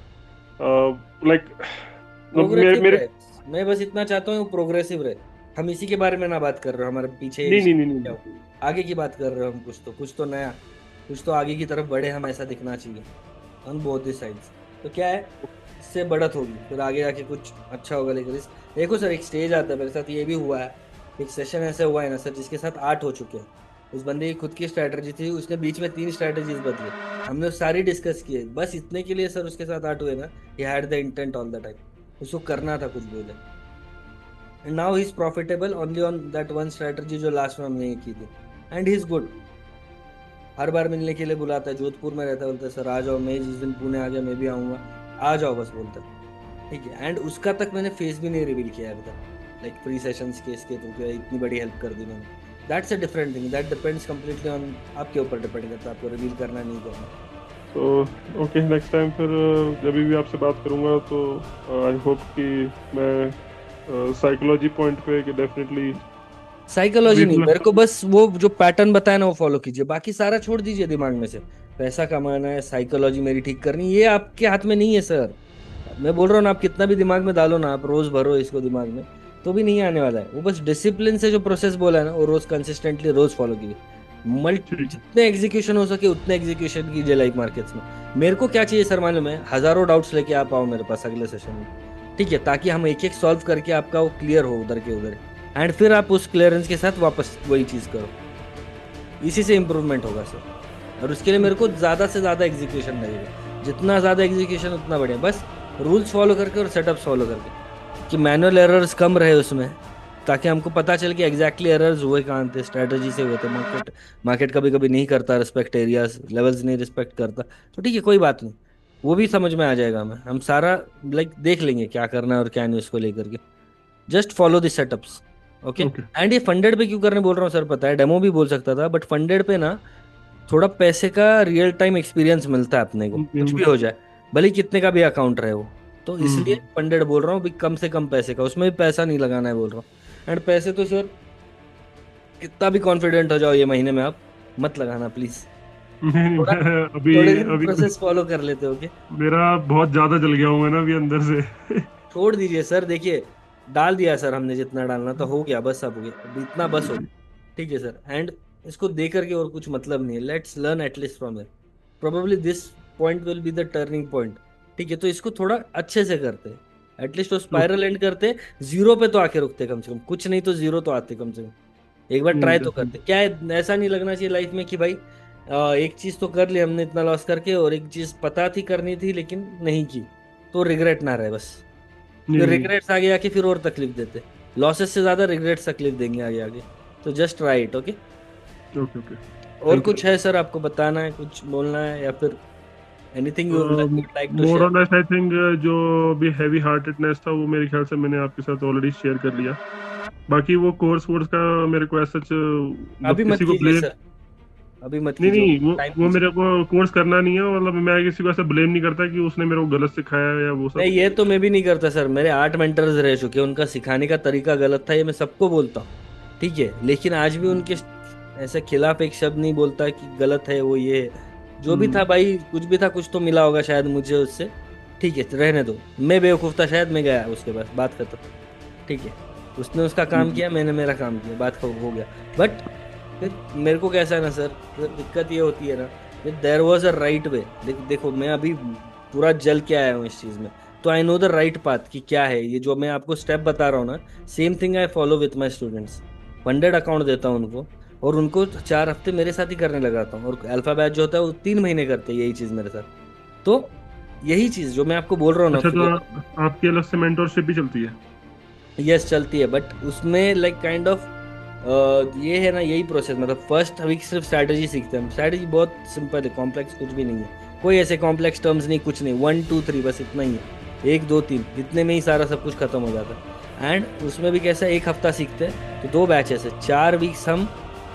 लाइक मतलब मेरे प्रोग्रेसिव मेरे रहे, मैं बस इतना चाहता हूँ प्रोग्रेसिव रहे। हम इसी के बारे में ना बात कर रहे हो हमारे पीछे नहीं नहीं नहीं क्या हो, नहीं। आगे की बात कर रहे हो हम। कुछ तो नया, कुछ तो आगे की तरफ बढ़े हम, ऐसा दिखना चाहिए ऑन बोथ द साइड्स। तो क्या है, इससे बढ़त होगी फिर आगे जाके कुछ अच्छा होगा। लेकिन देखो सर, एक स्टेज आता है, मेरे साथ ये भी हुआ है। एक सेशन ऐसे हुआ है ना सर, जिसके साथ 8 हो चुके हैं। उस बंदे की खुद की स्ट्रैटेजी थी, उसने बीच में 3 स्ट्रैटेजीज बदली, हमने वो सारी डिस्कस किए, बस इतने के लिए सर उसके साथ 8 हुए ना। He had the intent all the time, उसको करना था कुछ बोले। And now he is profitable only on that one strategy जो लास्ट में हमने ये की थी। And he is good. हर बार मिलने के लिए बुलाता है, जोधपुर में रहता है, बोलता है सर आ जाओ, मैं जिस दिन पुणे आ गया मैं भी आऊंगा, आ जाओ बस बोलता है। ठीक है, एंड उसका तक मैंने फेस भी नहीं रिवील किया अभी तक, लाइक फ्री सेशंस के इसके तो क्या इतनी बड़ी हेल्प कर दी मैंने। That's a different thing, that depends completely on आपके ऊपर डिपेंड करता है, आपको रिवील करना नहीं करना। तो ओके, नेक्स्ट टाइम फिर जब भी आपसे बात करूंगा तो आई होप कि मैं साइकोलॉजी पॉइंट पे कि डेफिनेटली साइकोलॉजी नहीं, रिफ्लेक्ट। मेरे को बस वो जो पैटर्न बताया ना वो फॉलो कीजिए, बाकी सारा छोड़ दीजिए दिमाग में से। पैसा कमाना है, साइकोलॉजी मेरी ठीक करनी, ये आपके हाथ में नहीं है सर। मैं बोल रहा हूँ ना, आप कितना भी दिमाग में डालो ना, आप रोज भरो इसको दिमाग में, तो भी नहीं आने वाला है। वो बस डिसिप्लिन से जो प्रोसेस बोला है ना, वो रोज कंसिस्टेंटली रोज फॉलो कीजिए। ठीक। जितने एग्जीक्यूशन हो सके उतने एग्जीक्यूशन कीजिए लाइव मार्केट्स में। मेरे को क्या चाहिए सर मालूम है, हजारों डाउट्स लेके आप आओ मेरे पास अगले सेशन में, ठीक है, ताकि हम एक एक सॉल्व करके आपका वो क्लियर हो उधर के उधर, एंड फिर आप उस क्लियरेंस के साथ वापस वही चीज करो। इसी से इम्प्रूवमेंट होगा सर। और उसके लिए मेरे को ज्यादा से ज्यादा एग्जीक्यूशन लगेगा, जितना ज्यादा एग्जीक्यूशन उतना बढ़िया। बस रूल्स फॉलो करके और सेटअप्स फॉलो करके, कि मैनुअल एरर्स कम रहे उसमें, ताकि हमको पता चले कि एग्जैक्टली एरर्स हुए कहाँ थे, स्ट्रेटजी से हुए थे। मार्केट मार्केट कभी कभी नहीं करता रिस्पेक्ट, एरियाज लेवल्स नहीं रिस्पेक्ट करता, तो ठीक है कोई बात नहीं, वो भी समझ में आ जाएगा हमें। हम सारा लाइक देख लेंगे क्या करना है और क्या नहीं उसको लेकर के। Just follow the setups. Okay. Okay. And ये फंडेड पे क्यों करने बोल रहा हूँ सर, पता है डेमो भी बोल सकता था, बट फंडेड पे ना थोड़ा पैसे का रियल टाइम एक्सपीरियंस मिलता है अपने को, कुछ भी हो जाए, भले ही कितने का भी अकाउंट रहे वो। तो इसलिए हम्म। फंडेड बोल रहा हूँ भी, कम से कम पैसे का, उसमें भी पैसा नहीं लगाना है बोल रहा हूँ। एंड पैसे तो सर कितना भी कॉन्फिडेंट हो जाओ ये महीने में, आप मत लगाना प्लीज। नहीं, थोड़ा मैं अभी थोड़े दिन अभी प्रोसेस फॉलो कर लेते हो क्या? मेरा बहुत ज्यादा जल गया हूँ मैं ना अभी अंदर से। छोड़ दीजिए सर, देखिए डाल दिया सर हमने जितना डालना था, हो गया बस, अब हो गया, अब इतना बस हो गया। ठीक है सर। एंड इसको दे करके और कुछ मतलब नहीं है, let's learn at least from it. Probably this point will be the turning point. ठीक है, तो इसको थोड़ा अच्छे से करते, एटलीस्ट वो स्पाइरल एंड करते, जीरो पे तो आके रुकते कम से कम, कुछ नहीं तो जीरो तो आते कम से कम। एक बार नहीं, ट्राई तो करते, डेफिनेटली। क्या है, ऐसा नहीं लगना चाहिए लाइफ में कि भाई एक चीज तो कर ली हमने इतना लॉस करके, और एक चीज पता थी करनी थी लेकिन नहीं की, तो रिग्रेट ना रहे बस। नहीं, फिर नहीं। रिग्रेट्स आगे आके फिर और तकलीफ देते, लॉसेस से ज्यादा रिग्रेट्स तकलीफ देंगे आगे आगे। तो just try it. Okay. Okay, okay. और थैंक यू। कुछ है सर आपको बताना है, कुछ बोलना है, या फिर anything you would like to more share? Unless I think जो भी हैवी हार्टेडनेस था वो मेरे ख्याल से मैंने आपके साथ ऑलरेडी शेयर कर लिया। बाकी वो कोर्स वोर्स का मेरे को ऐसा मतलब अभी मत किसी को कीजिए ब्लेम। सर, अभी मत नहीं, कीजिए, नहीं, टाइम वो दीजिए। मेरे को कोर्स करना नहीं है, मतलब मैं किसी को ऐसा ब्लेम नहीं करता कि उसने मेरे को गलत सिखाया है या वो सब। नहीं ये तो मैं भी नहीं करता सर, मेरे 8 मेंटर्स रह चुके हैं, उनका सिखाने का तरीका गलत था, ये मैं सबको बोलता हूँ। ठीक है, लेकिन आज भी उनके ऐसे खिलाफ एक शब्द नहीं बोलता कि गलत है वो ये है। जो भी था हम्म। भाई, कुछ भी था, कुछ तो मिला होगा शायद मुझे उससे। ठीक है रहने दो, मैं बेवकूफ़ था शायद, मैं गया उसके पास, बात खत्म। ठीक है, उसने उसका काम हम्म। किया, मैंने मेरा काम किया, बात हो गया। बट फिर मेरे को कैसा है ना सर, फिर दिक्कत ये होती है ना, there was a right way. देखो मैं अभी पूरा जल के आया हूँ इस चीज में, तो I know the right path कि क्या है ये जो मैं आपको स्टेप बता रहा हूँ ना। Same thing I follow with my students. Funded account देता हूँ उनको, और उनको 4 हफ्ते मेरे साथ ही करने लगाता हूँ, और अल्फा बैच जो होता है वो 3 महीने करते हैं यही चीज मेरे साथ। तो यही चीज जो मैं आपको बोल रहा हूँ ना अच्छा, तो फ्री। आपकी अलग से मेंटोरशिप भी चलती है? यस चलती है, बट उसमें लाइक काइंड ऑफ ये है ना, यही प्रोसेस, मतलब फर्स्ट वीक सिर्फ स्ट्रैटेजी सीखते हैं हम। स्ट्रैटेजी बहुत सिंपल है, कॉम्प्लेक्स कुछ भी नहीं है, कोई ऐसे कॉम्प्लेक्स टर्म्स नहीं, कुछ नहीं, 1 2 3 बस इतना ही है, 1 2 3 इतने में ही सारा सब कुछ खत्म हो जाता है। एंड उसमें भी कैसा, 1 हफ्ता सीखते हैं तो 2 बैचेस है, 4 वीक्स हम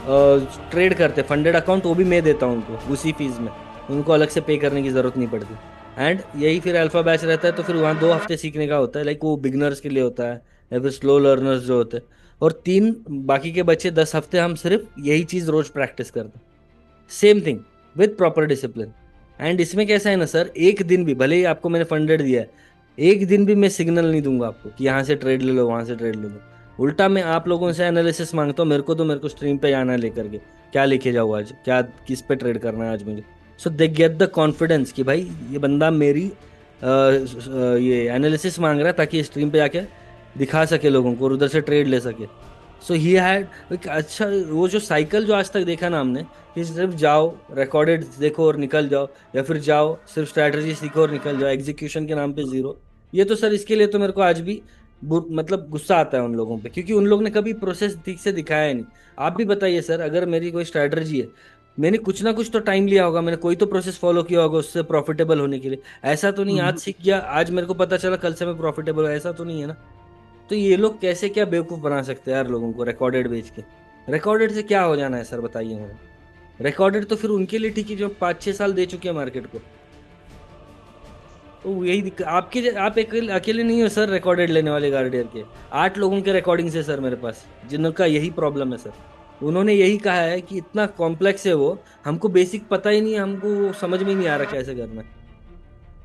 ट्रेड करते हैं। फंडेड अकाउंट वो भी मैं देता हूँ उनको उसी फीस में, उनको अलग से पे करने की जरूरत नहीं पड़ती। एंड यही फिर अल्फा बैच रहता है, तो फिर वहाँ 2 हफ्ते सीखने का होता है, लाइक वो बिगनर्स के लिए होता है, या फिर स्लो लर्नर्स जो होते हैं। और 3 बाकी के बच्चे 10 हफ्ते हम सिर्फ यही चीज रोज प्रैक्टिस करते हैं, same thing with proper discipline. And इसमें कैसा है ना सर, एक दिन भी भले ही आपको मैंने फंडेड दिया है, एक दिन भी मैं सिग्नल नहीं दूंगा आपको कि यहाँ से ट्रेड ले लो वहां से ट्रेड ले लो। उल्टा मैं आप लोगों से एनालिसिस मांगता हूँ, मेरे को स्ट्रीम पे जाना है लेकर के, क्या लेके जाऊँ आज, क्या किस पे ट्रेड करना है आज मुझे। सो दे गेट द कॉन्फिडेंस कि भाई ये बंदा मेरी ये एनालिसिस मांग रहा है, ताकि स्ट्रीम पे जाके दिखा सके लोगों को और उधर से ट्रेड ले सके। सो ही हैड एक अच्छा, वो जो साइकिल जो आज तक देखा ना हमने, कि सिर्फ जाओ रिकॉर्डेड देखो और निकल जाओ, या फिर जाओ सिर्फ स्ट्रैटेजी सीखो और निकल जाओ, एग्जीक्यूशन के नाम पे जीरो। ये तो सर इसके लिए तो मेरे को आज भी मतलब गुस्सा आता है उन लोगों पे, क्योंकि उन लोगों ने कभी प्रोसेस ठीक से दिखाया ही नहीं। आप भी बताइए सर, अगर मेरी कोई स्ट्रैटेजी है, मैंने कुछ ना कुछ तो टाइम लिया होगा, मैंने कोई तो प्रोसेस फॉलो किया होगा उससे प्रॉफिटेबल होने के लिए। ऐसा तो नहीं आज हम्म। सीख गया, आज मेरे को पता चला कल से मैं प्रॉफिटेबल हूँ, ऐसा तो नहीं है ना। तो ये लोग कैसे क्या बेवकूफ बना सकते हैं यार लोगों को रिकॉर्डेड बेच के? रिकॉर्डेड से क्या हो जाना है सर बताइए मुझे? रिकॉर्डेड तो फिर उनके लिए ठीक है जो 5 6 साल दे चुके हैं मार्केट को। तो यही दिक्कत आप अकेले नहीं हो सर रिकॉर्डेड लेने वाले गार्डियर के। 8 लोगों के रिकॉर्डिंग है सर मेरे पास, जिनका यही प्रॉब्लम है सर। उन्होंने यही कहा है कि इतना कॉम्प्लेक्स है वो, हमको बेसिक पता ही नहीं है, हमको वो समझ में ही नहीं आ रहा कैसे करना है।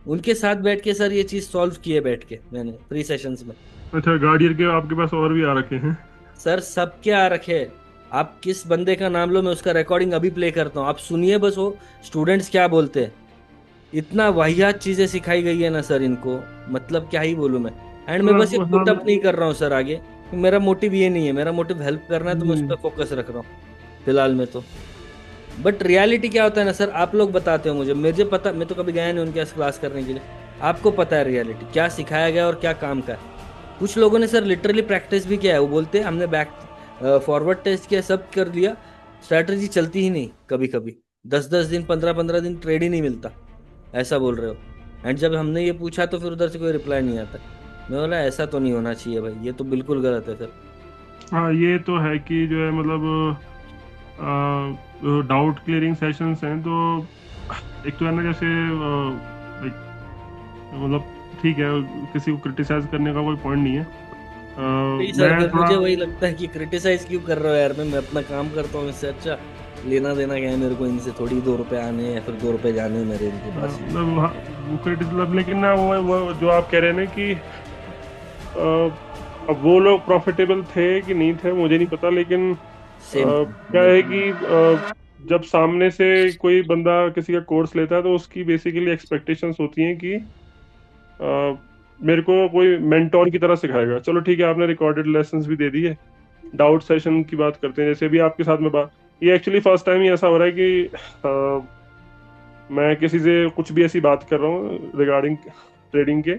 उनके साथ बैठ के सर ये चीज सॉल्व किए बैठ के मैंने प्री सेशंस में। अच्छा, गार्डियर के आपके पास और भी आ रखे हैं? सर सबके आ रखे हैं। आप किस बंदे का नाम लो, मैं उसका रिकॉर्डिंग अभी प्ले करता हूँ, आप सुनिए बस वो स्टूडेंट्स क्या बोलते हैं। इतना वाहियात चीजें सिखाई गई है ना सर इनको, मतलब क्या ही बोलूं मैं। एंड मैं बस ये मतलब पुट हाँ। अप नहीं कर रहा हूँ सर आगे, मेरा मोटिव ये नहीं है, मेरा मोटिव हेल्प करना है, तो मैं उस जी। पर फोकस रख रहा हूँ फिलहाल में तो। बट रियलिटी क्या होता है ना सर, आप लोग बताते हो मुझे, मुझे पता, मैं तो कभी गया नहीं उनके पास क्लास करने के लिए। आपको पता है रियलिटी क्या सिखाया गया और क्या काम का है। कुछ लोगों ने सर लिटरली प्रैक्टिस भी किया है, वो बोलते हैं हमने बैक फॉरवर्ड टेस्ट किया, सब कर लिया, स्ट्रैटेजी चलती ही नहीं कभी कभी, 10-10 दिन 15-15 दिन ट्रेड ही नहीं मिलता, ऐसा बोल रहे हो। एंड जब हमने ये पूछा तो फिर उधर से कोई रिप्लाई नहीं आता। मैं बोला ऐसा तो नहीं होना चाहिए भाई, ये तो बिल्कुल गलत है सर। हाँ, ये तो है कि जो है मतलब डाउट क्लियरिंग सेशंस हैं तो एक तो है ना, जैसे like, मतलब ठीक है, किसी को क्रिटिसाइज करने का कोई पॉइंट नहीं है। नहीं सर, मैं फिर थोड़ा मुझे वही लगता है कि क्रिटिसाइज क्यों कर रहे हो यार, मैं अपना काम करता हूँ, इससे अच्छा लेना देना क्या है मेरे को इनसे, थोड़ी 2 रुपए आने हैं या फिर 2 रुपए जाने हैं मेरे इनके पास। मतलब हाँ, वो मतलब लेकिन ना वो जो आप कह रहे हैं ना कि अब वो लोग प्रॉफिटेबल थे कि नहीं थे मुझे नहीं पता, लेकिन सेम क्या मेरे है को। कि जब सामने से कोई बंदा किसी का कोर्स लेता है तो उसकी बेसिकली एक्सपेक्टेशंस होती हैं कि अ, मेरे को कोई मेंटोर की तरह सिखाएगा। चलो ठीक है, आपने रिकॉर्डेड लेसन्स भी दे दिए। डाउट सेशन की बात करते हैं, जैसे अभी आपके साथ में बात, ये एक्चुअली फर्स्ट टाइम ही ऐसा हो रहा है कि मैं किसी से कुछ भी ऐसी बात कर रहा हूँ रिगार्डिंग ट्रेडिंग के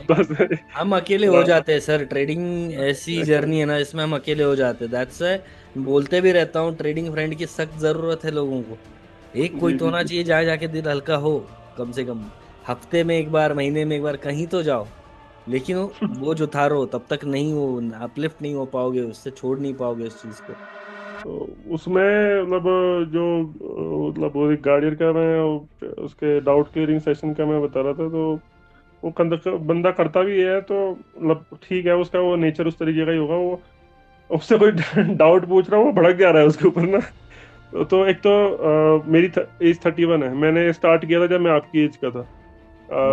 बस हम अकेले हो जाते हैं सर, ट्रेडिंग ऐसी जर्नी है ना इसमें हम अकेले हो जाते हैं, दैट्स व्हाई बोलते भी रहता हूँ, ट्रेडिंग फ्रेंड की सख्त जरूरत है लोगों को। एक कोई जी तो जी होना जी। चाहिए जहाँ जाके दिल हल्का हो, कम से कम हफ्ते में एक बार, महीने में एक बार कहीं तो जाओ। लेकिन वो बोझ उतारो तब तक नहीं, वो अपलिफ्ट नहीं हो पाओगे, उससे छोड़ नहीं पाओगे उस चीज को। तो उसमें मतलब जो मतलब वो एक गार्डियन का मैं उसके डाउट क्लियरिंग सेशन का मैं बता रहा था, तो वो बंदा करता भी है तो मतलब ठीक है, उसका वो नेचर उस तरीके का ही होगा। वो उससे कोई डाउट पूछ रहा हूँ वो भड़क जा रहा है उसके ऊपर ना। तो एक तो मेरी एज 31 है, मैंने स्टार्ट किया था जब मैं आपकी एज का था,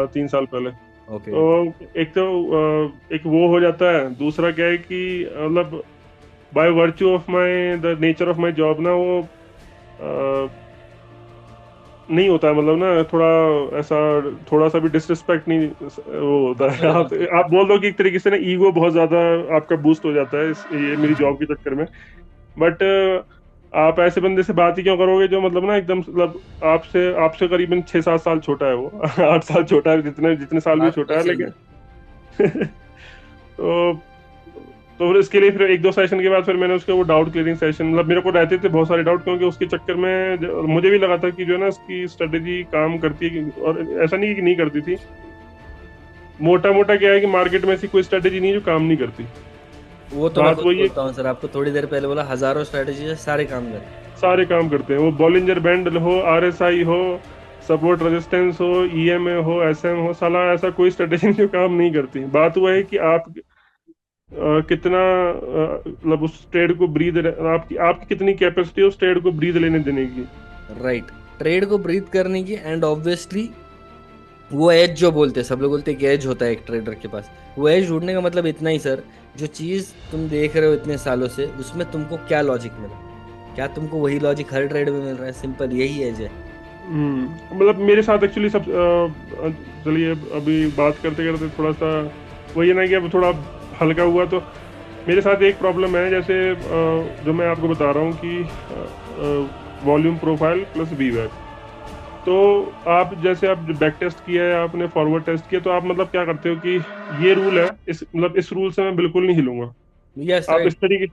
3 साल पहले। ओके। तो एक तो एक वो हो जाता है, दूसरा क्या है कि मतलब by virtue of my the nature of my job ना, वो नहीं होता है, मतलब ना थोड़ा ऐसा, थोड़ा सा भी डिसरिस्पेक्ट नहीं वो होता है। समझ रहा हूँ सर। आप बोल दो कि एक तरीके से ना ईगो बहुत ज्यादा आपका बूस्ट हो जाता है ये मेरी जॉब के चक्कर में। बट आप ऐसे बंदे से बात ही क्यों करोगे जो मतलब ना एकदम मतलब आपसे आपसे करीबन 6-7 साल छोटा है वो 8 साल छोटा है, जितने जितने साल भी बात तो छोटा है सही है। लेकिन तो फिर इसके लिए फिर 1-2 सेशन के बाद फिर मैंने उसके वो डाउट क्लियरिंग सेशन, मतलब मेरे को रहते थे बहुत सारे डाउट, क्योंकि उसके चक्कर में मुझे भी लगा था कि जो है ना इसकी स्ट्रेटेजी काम करती है और ऐसा नहीं कि नहीं करती थी। मोटा मोटा क्या है कि मार्केट में ऐसी कोई स्ट्रेटेजी नहीं है जो काम नहीं करती। वो तो मैं बात खुद वही है, बोलता हूँ सर, आपको थोड़ी देर पहले बोला हजारों स्ट्रेटेजी से सारे काम करें। सारे काम करते हैं, वो बॉलिंजर बैंड हो, आरएसआई हो, सपोर्ट रेजिस्टेंस हो, ईएमए हो, एसएम हो, साला ऐसा कोई स्ट्रेटेजी जो काम नहीं करती। बात वो है कि आप कितना मतलब उस ट्रेड को ब्रीद, आपकी आपकी कितनी कैपेसिटी है उस ट्रेड को ब्रीद लेने देने की। राइट, ट्रेड को ब्रीथ करने की, एंड ऑब्वियसली वो एज जो बोलते हैं, सब लोग बोलते हैं कि एज होता है एक ट्रेडर के पास, वो एज ढूंढने का मतलब इतना ही सर, जो चीज तुम देख रहे हो इतने सालों से उसमें तुमको क्या लॉजिक मिला, क्या तुमको वही लॉजिक हर ट्रेड में मिल रहा है, सिंपल यही एज है। मतलब मेरे साथ एक्चुअली सब चलिए अभी बात करते करते थोड़ा सा वही है ना कि अब थोड़ा हल्का हुआ। तो मेरे साथ एक प्रॉब्लम है, जैसे जो मैं आपको बता रहा हूँ कि वॉल्यूम प्रोफाइल प्लस वीवैक। तो आप जैसे आप बैक टेस्ट किया है, आपने फॉरवर्ड टेस्ट किया, तो आप मतलब क्या करते हो कि ये रूल है, इस मतलब इस रूल से मैं बिल्कुल नहीं हिलूंगा, यस आप इस राइट, तरीके।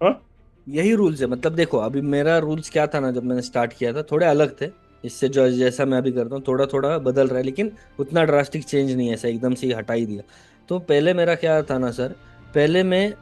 हाँ। यही रूल्स है। मतलब देखो अभी मेरा रूल्स क्या था ना, जब मैंने स्टार्ट किया था थोड़े अलग थे इससे, जो जैसा मैं अभी करता हूँ थोड़ा थोड़ा बदल रहा है, लेकिन उतना ड्रास्टिक चेंज नहीं है, ऐसा एकदम से ही हटा ही दिया। तो पहले मेरा क्या था ना सर, पहले मैं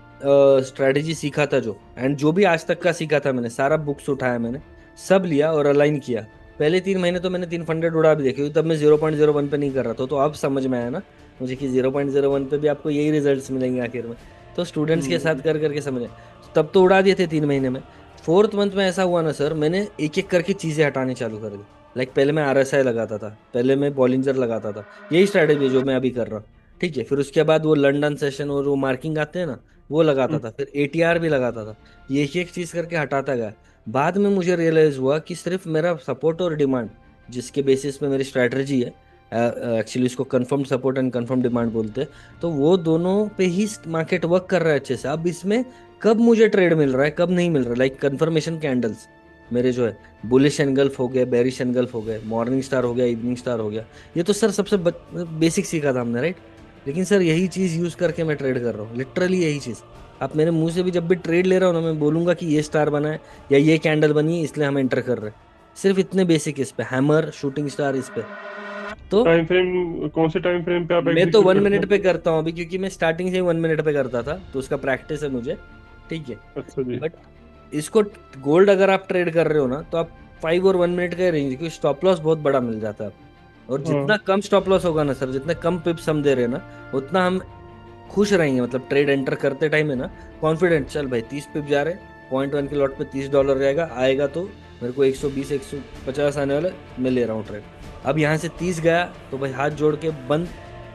स्ट्रेटेजी सीखा था जो, एंड जो भी आज तक का सीखा था मैंने, सारा बुक्स उठाया मैंने, सब लिया और अलाइन किया। पहले 3 महीने तो मैंने 3 फंडे उड़ा भी देखे, क्योंकि तब मैं 0.01 पे नहीं कर रहा था, तो अब समझ में आया ना मुझे कि 0.01 पे भी आपको यही रिजल्ट्स मिलेंगे आखिर में। तो स्टूडेंट्स के साथ हम्म। कर करके समझे, तब तो उड़ा दिए थे 3 महीने में। फोर्थ मंथ में ऐसा हुआ ना सर, मैंने एक एक करके चीजें हटानी चालू कर दी। लाइक पहले मैं आरएसआई लगाता था, पहले मैं बॉलिंजर लगाता था, यही स्ट्रैटेजी जो मैं अभी कर रहा हूँ। ठीक है, फिर उसके बाद वो लंदन सेशन और वो मार्किंग आते हैं ना, वो लगाता हम्म, था, फिर एटीआर भी लगाता था। ये एक एक चीज करके हटाता गया। बाद में मुझे रियलाइज हुआ कि सिर्फ मेरा सपोर्ट और डिमांड, जिसके बेसिस पे मेरी स्ट्रैटेजी है, एक्चुअली इसको confirm support and confirm demand बोलते हैं, तो वो दोनों पे ही मार्केट वर्क कर रहा है अच्छे से। अब इसमें कब मुझे ट्रेड मिल रहा है कब नहीं मिल रहा, लाइक कंफर्मेशन कैंडल्स मेरे जो है, बुलिश एनगल्फ हो गए, बेरिश एनगल्फ हो गए, मॉर्निंग स्टार हो गया, इवनिंग स्टार हो गया, ये तो सर सबसे बेसिक सीखा था हमने, राइट? लेकिन सर यही चीज यूज करके मैं ट्रेड कर रहा हूँ, लिटरली यही चीज। आप मेरे मुंह से भी जब भी ट्रेड ले रहा हूँ ना, मैं बोलूंगा कि ये स्टार बना है या ये कैंडल बनी है इसलिए हम एंटर कर रहे हैं। सिर्फ इतने बेसिक इस पे, हैमर, शूटिंग स्टार इस पे। तो टाइम फ्रेम कौन से टाइम फ्रेम पे आप मैं तो एग्जीक्यूट वन करते मिनट हैं? पे करता हूँ अभी, क्योंकि मैं स्टार्टिंग से ही 1 मिनट पे करता था, तो उसका प्रैक्टिस है मुझे। ठीक है। अच्छा जी। बट इसको, गोल्ड अगर आप ट्रेड कर रहे हो ना, तो आप 5 और 1 मिनट का रेंज, क्योंकि स्टॉप लॉस बहुत बड़ा मिल जाता है आपको। और हाँ। जितना कम स्टॉप लॉस होगा ना सर, जितने कम पिप्स हम दे रहे हैं ना, उतना हम खुश रहेंगे। मतलब ट्रेड एंटर करते टाइम है ना, कॉन्फिडेंट, चल भाई 30 पिप जा रहे, .1 के लॉट पे $30 रहेगा, आएगा तो मेरे को 120 150 आने वाला, मैं ले रहा हूँ ट्रेड। अब यहाँ से 30 गया तो भाई हाथ जोड़ के बंद,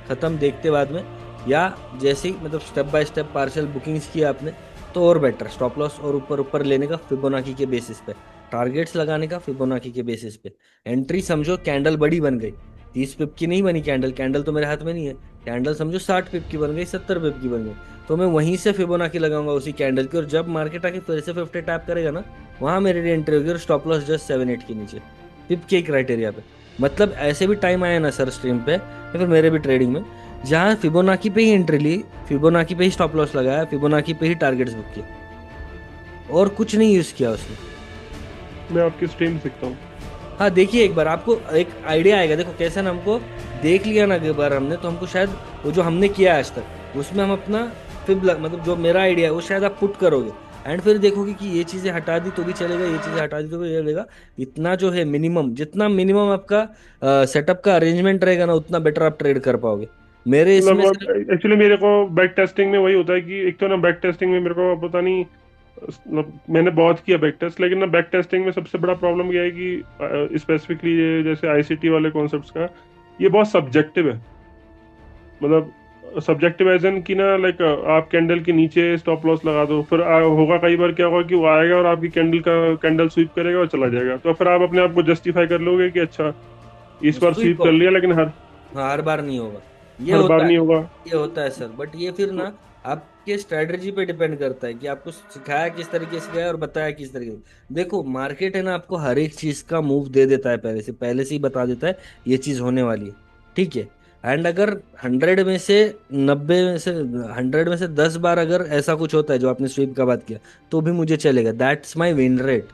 खत्म, देखते बाद में। या जैसे ही मतलब step by step partial bookings किया आपने, तो और बेटर, स्टॉप लॉस और ऊपर ऊपर लेने का फिबोनाची के बेसिस पे, टारगेट्स लगाने का फिबोनाची के बेसिस पे। एंट्री समझो कैंडल बड़ी बन गई, 30 पिप की नहीं बनी कैंडल, कैंडल तो मेरे हाथ में नहीं है। कैंडल समझो 60 पिप की बन गई, 70 पिप की बन गई, तो मैं वहीं से फिबोनाची लगाऊंगा उसी कैंडल की, और जब मार्केट आके फिर से 50 टैप करेगा ना, वहां मेरी एंट्री होगी, और स्टॉप लॉस जस्ट 7 8 के नीचे, पिप के क्राइटेरिया पे। मतलब ऐसे भी टाइम आया ना सर स्ट्रीम पे या फिर मेरे भी ट्रेडिंग में, जहां फिबोनाची पे ही एंट्री ली, फिबोनाची पे ही स्टॉप लॉस लगाया, फिबोनाची पे ही टारगेट्स बुक किया, और कुछ नहीं यूज किया उसमें। मैं आपकी स्ट्रीम सीखता हूँ। हाँ देखिए, एक बार आपको एक आइडिया आएगा, देखो कैसे ना, हमको देख लिया ना एक बार हमने, तो हमको शायद वो जो हमने किया है आज तक, उसमें हम अपना मतलब जो मेरा आइडिया है वो शायद आप पुट करोगे, एंड फिर देखोगे कि ये चीजें हटा दी तो भी चलेगा, ये चीजें हटा दी तो भी चलेगा। इतना जो है मिनिमम, जितना मिनिमम आपका सेटअप का अरेंजमेंट रहेगा ना, उतना बेटर आप ट्रेड कर पाओगे। मेरे इसमें मतलब सिर्फ, एक्चुअली मेरे को बैक टेस्टिंग में वही होता है कि एक तो ना बैक टेस्टिंग में मेरे को पता नहीं, मतलब मैंने बहुत किया बैक टेस्ट, लेकिन ना बैक टेस्टिंग में सबसे बड़ा प्रॉब्लम यह है कि स्पेसिफिकली ये जैसे आईसीटी वाले कॉन्सेप्ट्स का, ये बहुत सब्जेक्टिव है। मतलब सब्जेक्टिव एज इन की ना, लाइक आप कैंडल के नीचे स्टॉप लॉस लगा दो, फिर होगा कई बार क्या होगा कि वो आएगा और आपकी कैंडल स्वीप करेगा और चला जाएगा, तो फिर आप अपने आप को जस्टिफाई कर लोगे कि अच्छा इस बार स्वीप स्वीप कर हो, लिया, लेकिन हर हाँ हर बार नहीं होगा, ये हर बार होता है। नहीं होगा। ये होता है सर, बट ये फिर ना तो आपके स्ट्रेटजी पे डिपेंड करता है कि आपको सिखाया किस तरीके से गया और बताया किस तरीके से। देखो मार्केट है ना, आपको हर एक चीज का मूव दे देता है, पहले से ही बता देता है ये चीज होने वाली है। ठीक है। एंड अगर 100 में से 10 बार अगर ऐसा कुछ होता है जो आपने स्वीप का बात किया, तो भी मुझे चलेगा, दैट्स माई विन रेट।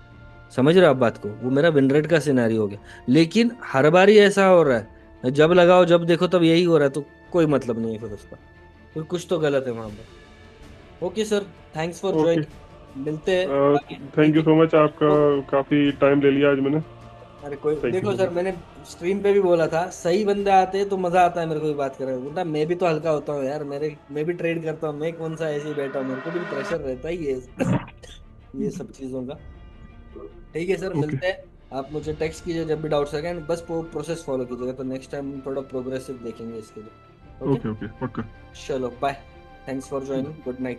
समझ रहे हो आप बात को, वो मेरा विन रेट का सिनेरियो हो गया। लेकिन हर बार ही ऐसा हो रहा है, जब लगाओ जब देखो तब यही हो रहा है, तो कोई मतलब नहीं है फिर उसका, फिर कुछ तो गलत है वहां पर। Okay sir, thanks for okay, joining, मिलते हैं आगे। थैंक ठीक यू है। सो मच, आपका ओ, काफी टाइम ले लिया आज मैंने। अरे कोई, थैंक यू देखो सो सर मच। मैंने स्ट्रीम पे भी बोला था, सही बंदे आते हैं तो मजा आता है मेरे को भी बात करने में, वरना मैं भी तो हल्का होता हूँ यार, मैं भी ट्रेड करता हूँ, मैं कौन सा ऐसे ही बैठा हूँ, मेरे को भी प्रेशर रहता है ये सब चीजों का। ठीक है सर, ओके मिलते हैं। आप मुझे टेक्स्ट कीजिए जब भी डाउट्स लगे, बस प्रोसेस फॉलो कीजिएगा, तो नेक्स्ट टाइम थोड़ा प्रोग्रेसिव देखेंगे इसके लिए। ओके, ओके ओके, पक्का। चलो bye, thanks for joining, good night.